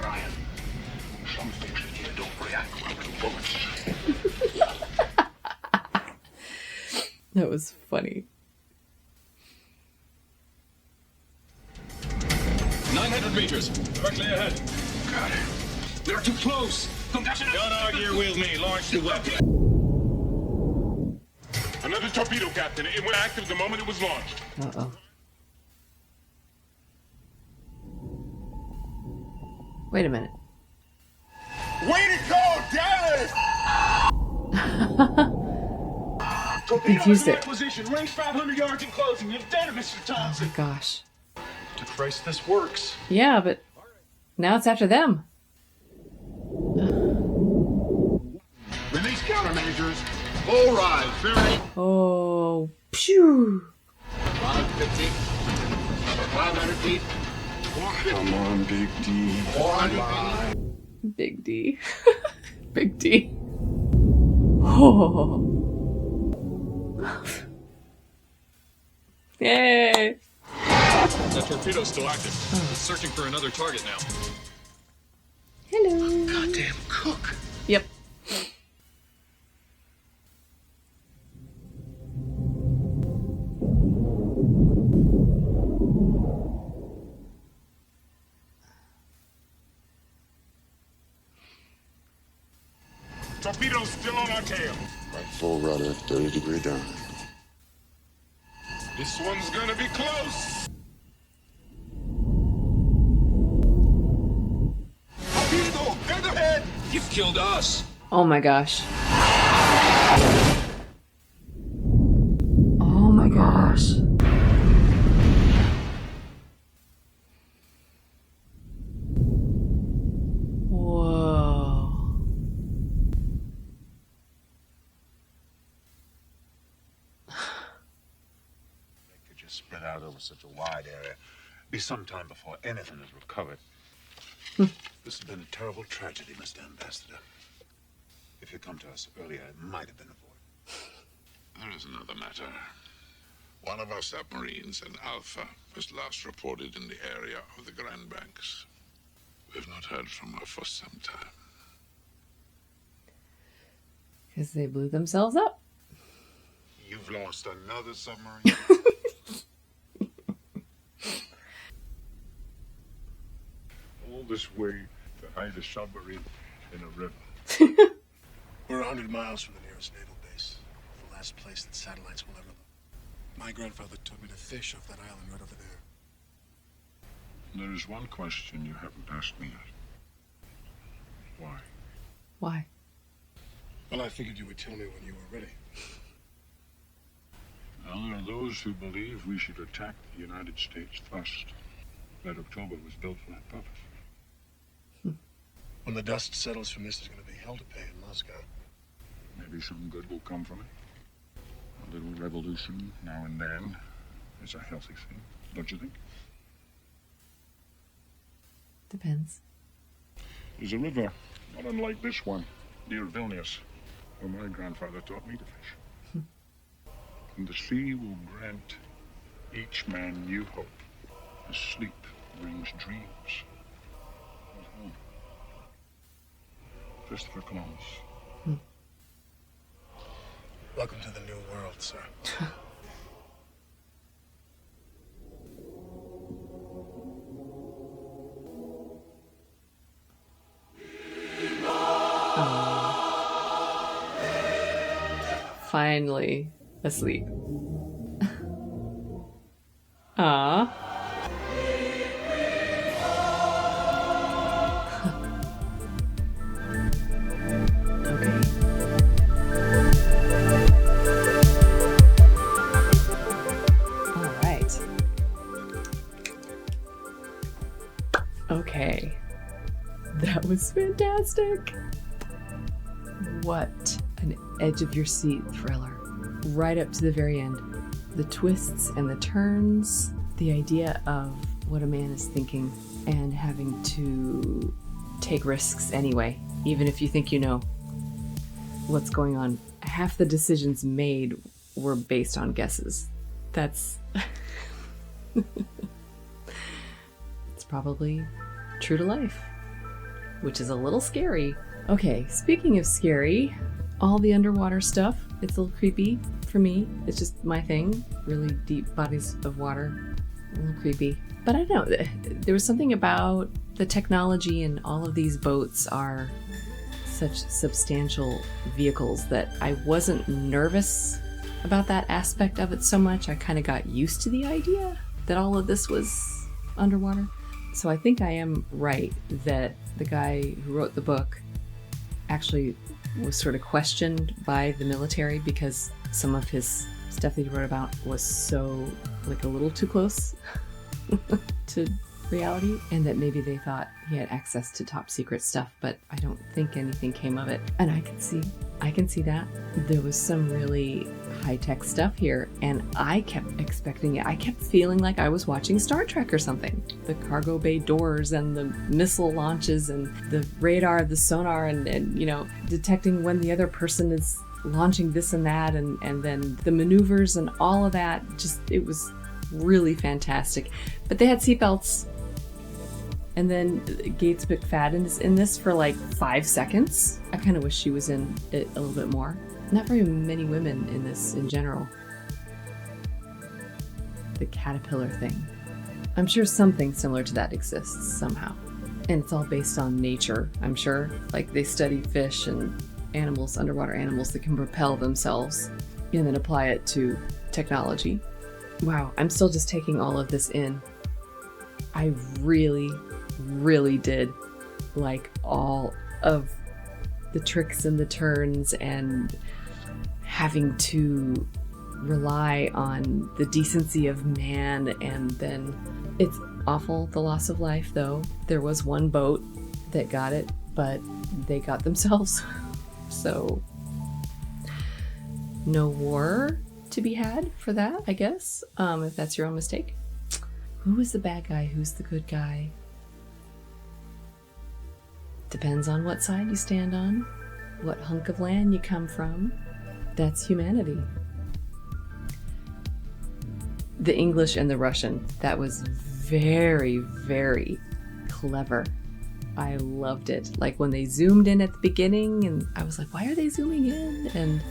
Ryan, some things in here don't react well to bullets. That was funny. 900 meters, directly ahead. Got it. They're too close. Don't argue with me. Launch the weapon. Another torpedo, Captain. It went active the moment it was launched. Uh-oh. Wait a minute. Way to go, Dallas! Confused it. Position, range 500 yards in closing. You've done it, Mr. Oh Thompson. my gosh. To Christ, this works. Yeah, but now it's after them. Release countermeasures. Full rise. Very. Oh, phew. 550. 500 feet. 450. Come on, Big D. 400 feet. Big D. Big D. Oh. Yay. That torpedo's still active. It's searching for another target now. Hello. Goddamn cook. Yep. Torpedo's still on our tail. Right full rudder, 30-degree down. This one's gonna be close. Torpedo, dead ahead. You've killed us. Oh my gosh. Oh my gosh. Whoa. They could just spread out over such a wide area. Be some time before anything is recovered. This has been a terrible tragedy, Mr. Ambassador. If you'd come to us earlier, it might have been avoided. There is another matter. One of our submarines, an Alpha, was last reported in the area of the Grand Banks. We have not heard from her for some time. Because they blew themselves up. You've lost another submarine. All this way to hide a submarine in a river. We're 100 miles from the nearest naval base. The last place that satellites will ever look. My grandfather taught me to fish off that island right over there. There is one question you haven't asked me yet. Why? Why? Well, I figured you would tell me when you were ready. Well, there are those who believe we should attack the United States first. Red October was built for that purpose. When the dust settles from this, there's going to be hell to pay in Moscow. Maybe some good will come from it. A little revolution now and then is a healthy thing, don't you think? Depends. There's a river, not unlike this one, near Vilnius, where my grandfather taught me to fish. And the sea will grant each man new hope, as sleep brings dreams. Home. Christopher Columbus. Welcome to the new world, sir. Finally asleep. Ah. Okay. That was fantastic. What an edge of your seat thriller. Right up to the very end. The twists and the turns, the idea of what a man is thinking and having to take risks anyway, even if you think you know what's going on. Half the decisions made were based on guesses. That's it's probably true to life, which is a little scary. Okay, speaking of scary, all the underwater stuff, it's a little creepy for me. It's just my thing. Really deep bodies of water, a little creepy. But I don't know, there was something about the technology, and all of these boats are such substantial vehicles that I wasn't nervous about that aspect of it so much. I kind of got used to the idea that all of this was underwater. So I think I am right that the guy who wrote the book actually was sort of questioned by the military because some of his stuff that he wrote about was so, like, a little too close to reality, and that maybe they thought he had access to top secret stuff, but I don't think anything came of it. And I can see that. There was some really high-tech stuff here, and I kept expecting it. I kept feeling like I was watching Star Trek or something. The cargo bay doors and the missile launches and the radar, the sonar, and you know, detecting when the other person is launching this and that, and then the maneuvers and all of that. Just, it was really fantastic. But they had seatbelts. And then Gates McFadden is in this for like 5 seconds. I kind of wish she was in it a little bit more. Not very many women in this in general. The caterpillar thing. I'm sure something similar to that exists somehow. And it's all based on nature, I'm sure. Like, they study fish and animals, underwater animals that can propel themselves, and then apply it to technology. Wow, I'm still just taking all of this in. I really did like all of the tricks and the turns, and having to rely on the decency of man. And then it's awful, the loss of life, though. There was one boat that got it, but they got themselves. So no war to be had for that, I guess, if that's your own mistake. Who is the bad guy? Who's the good guy? Depends on what side you stand on, what hunk of land you come from. That's humanity. The English and the Russian, that was very, very clever. I loved it. Like when they zoomed in at the beginning, and I was like, why are they zooming in? And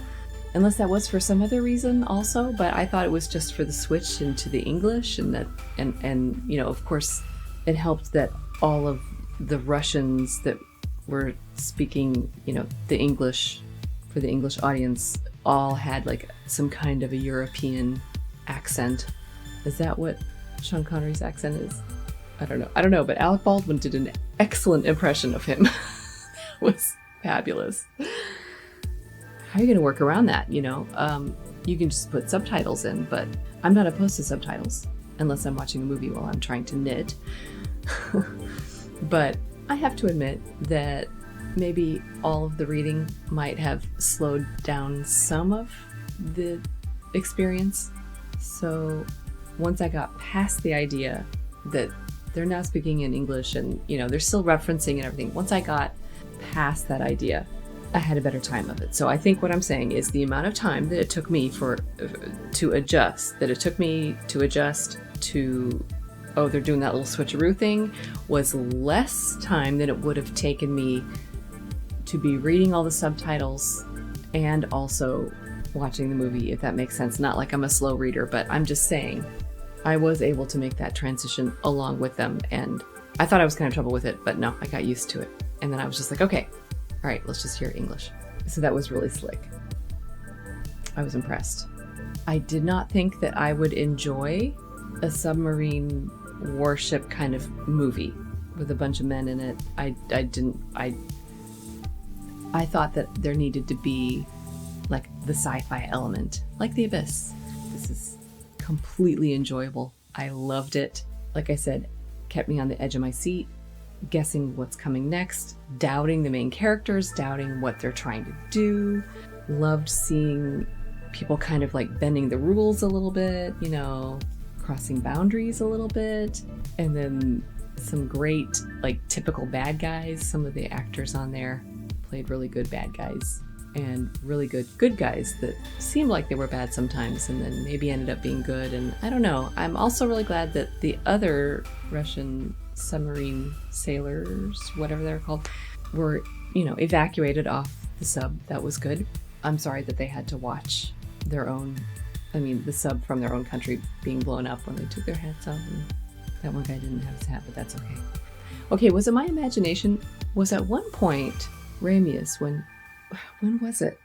unless that was for some other reason also, but I thought it was just for the switch into the English, and that, and you know, of course, it helped that all of the Russians that were speaking, you know, the English, for the English audience, all had like some kind of a European accent. Is that what Sean Connery's accent is? I don't know, but Alec Baldwin did an excellent impression of him. It was fabulous. How are you going to work around that, you know? You can just put subtitles in, but I'm not opposed to subtitles unless I'm watching a movie while I'm trying to knit. But I have to admit that maybe all of the reading might have slowed down some of the experience. So once I got past the idea that they're now speaking in English and, you know, they're still referencing and everything, once I got past that idea, I had a better time of it. So I think what I'm saying is the amount of time that it took me to adjust to, oh, they're doing that little switcheroo thing, was less time than it would have taken me to be reading all the subtitles and also watching the movie, if that makes sense. Not like I'm a slow reader, but I'm just saying I was able to make that transition along with them, and I thought I was kind of trouble with it, but no, I got used to it. And then I was just like, okay, all right, let's just hear English. So that was really slick. I was impressed. I did not think that I would enjoy a submarine warship kind of movie with a bunch of men in it. I thought that there needed to be like the sci-fi element, like The Abyss. This is completely enjoyable. I loved it. Like I said, kept me on the edge of my seat, guessing what's coming next, doubting the main characters, doubting what they're trying to do. Loved seeing people kind of like bending the rules a little bit, you know, crossing boundaries a little bit. And then some great, like, typical bad guys. Some of the actors on there played really good bad guys and really good guys that seemed like they were bad sometimes and then maybe ended up being good. And I don't know. I'm also really glad that the other Russian submarine sailors, whatever they're called, were, you know, evacuated off the sub. That was good. I'm sorry that they had to watch the sub from their own country being blown up when they took their hats off. And that one guy didn't have his hat, but that's okay. Okay, was it my imagination? Was at one point Ramius, when was it?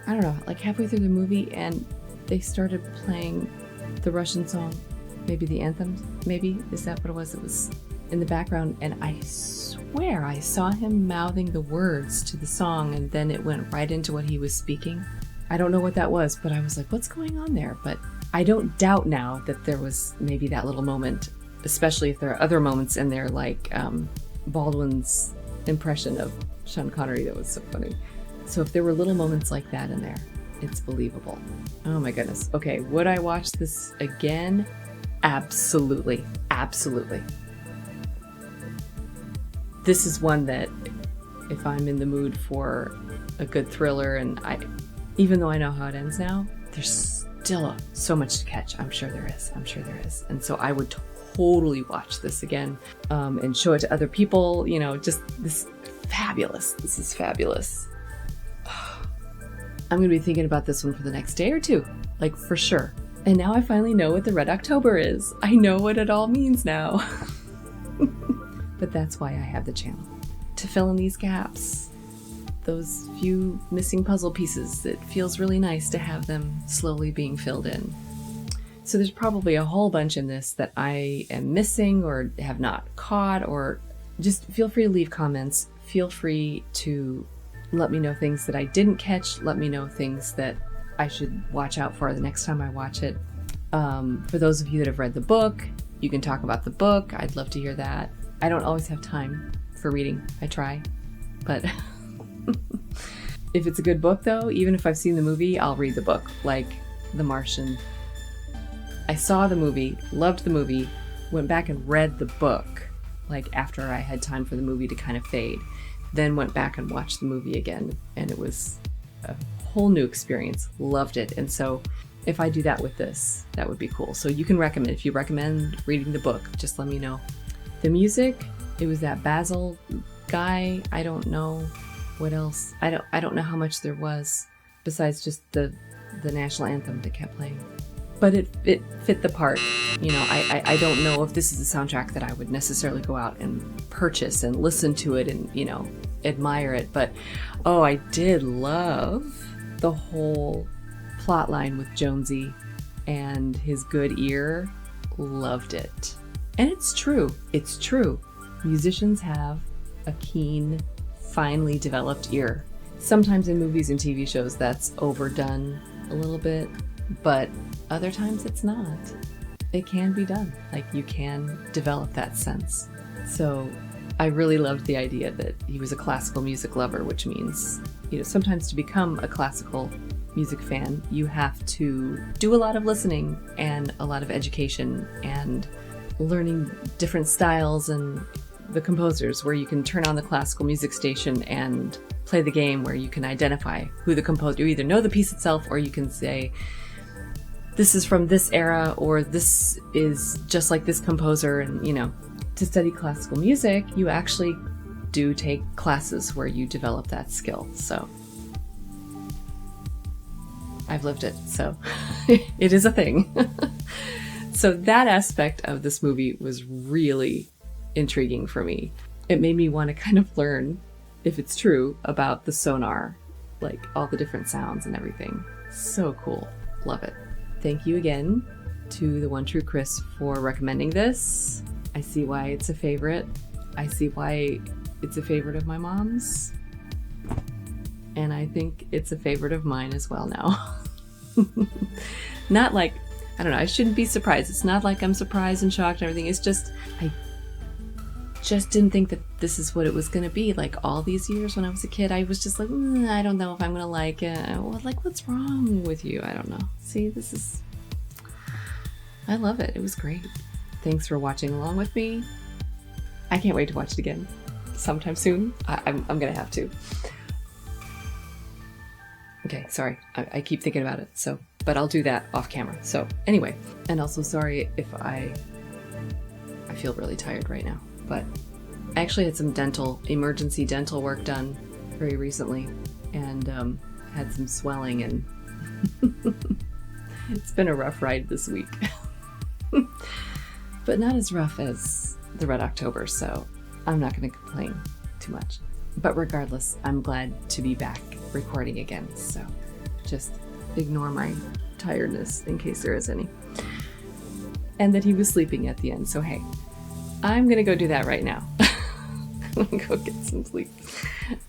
I don't know, like halfway through the movie, and they started playing the Russian song, maybe the anthem, maybe? Is that what it was? It was in the background, and I swear I saw him mouthing the words to the song, and then it went right into what he was speaking. I don't know what that was, but I was like, what's going on there? But I don't doubt now that there was maybe that little moment, especially if there are other moments in there, like Baldwin's impression of Sean Connery that was so funny. So if there were little moments like that in there, it's believable. Oh my goodness. Okay, would I watch this again? Absolutely. Absolutely. This is one that if I'm in the mood for a good thriller, and even though I know how it ends now, there's still so much to catch. I'm sure there is. And so I would totally watch this again and show it to other people. You know, just this fabulous. This is fabulous. I'm going to be thinking about this one for the next day or two, like for sure. And now I finally know what the Red October is. I know what it all means now. But that's why I have the channel, to fill in these gaps. Those few missing puzzle pieces. It feels really nice to have them slowly being filled in. So there's probably a whole bunch in this that I am missing or have not caught, or just feel free to leave comments. Feel free to let me know things that I didn't catch. Let me know things that I should watch out for the next time I watch it. For those of you that have read the book, you can talk about the book. I'd love to hear that. I don't always have time for reading. I try, but if it's a good book though, even if I've seen the movie, I'll read the book, like The Martian. I saw the movie, loved the movie, went back and read the book, like after I had time for the movie to kind of fade, then went back and watched the movie again, and it was a whole new experience. Loved it. And so if I do that with this, that would be cool. So you can recommend, if you recommend reading the book, just let me know. The music, It was that Basil guy. I don't know what else. I don't know how much there was besides just the national anthem that kept playing. But it fit the part. You know, I don't know if this is a soundtrack that I would necessarily go out and purchase and listen to it and, you know, admire it. But, oh, I did love the whole plot line with Jonesy and his good ear. Loved it. And it's true. It's true. Musicians have a keen, finely developed ear. Sometimes in movies and TV shows that's overdone a little bit, but other times it's not. It can be done. Like, you can develop that sense. So I really loved the idea that he was a classical music lover, which means, you know, sometimes to become a classical music fan, you have to do a lot of listening and a lot of education and learning different styles and the composers, where you can turn on the classical music station and play the game where you can identify who the composer, you either know the piece itself or you can say, this is from this era, or this is just like this composer. And, you know, to study classical music, you actually do take classes where you develop that skill. So I've lived it, so it is a thing. So that aspect of this movie was really intriguing for me. It made me want to kind of learn, if it's true, about the sonar, like all the different sounds and everything. So cool. Love it. Thank you again to the One True Chris for recommending this. I see why it's a favorite. I see why it's a favorite of my mom's. And I think it's a favorite of mine as well now. Not like, I don't know, I shouldn't be surprised. It's not like I'm surprised and shocked and everything. It's just, I just didn't think that this is what it was going to be. Like, all these years when I was a kid, I was just like, I don't know if I'm going to like it. Well, like, what's wrong with you? I don't know. See, this is, I love it. It was great. Thanks for watching along with me. I can't wait to watch it again sometime soon. I'm going to have to. Okay, sorry. I keep thinking about it. So, but I'll do that off camera. So anyway, and also sorry if I feel really tired right now, but I actually had some emergency dental work done very recently, and had some swelling, and it's been a rough ride this week. But not as rough as the Red October, so I'm not going to complain too much. But regardless, I'm glad to be back recording again, so just ignore my tiredness in case there is any. And that he was sleeping at the end, so hey, I'm gonna go do that right now. I'm gonna go get some sleep.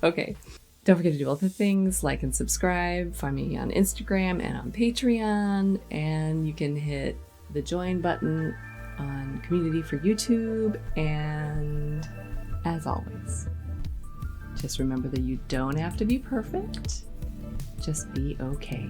Okay, don't forget to do all the things, like and subscribe, find me on Instagram and on Patreon, and you can hit the join button on Community for YouTube, and as always, just remember that you don't have to be perfect, just be okay.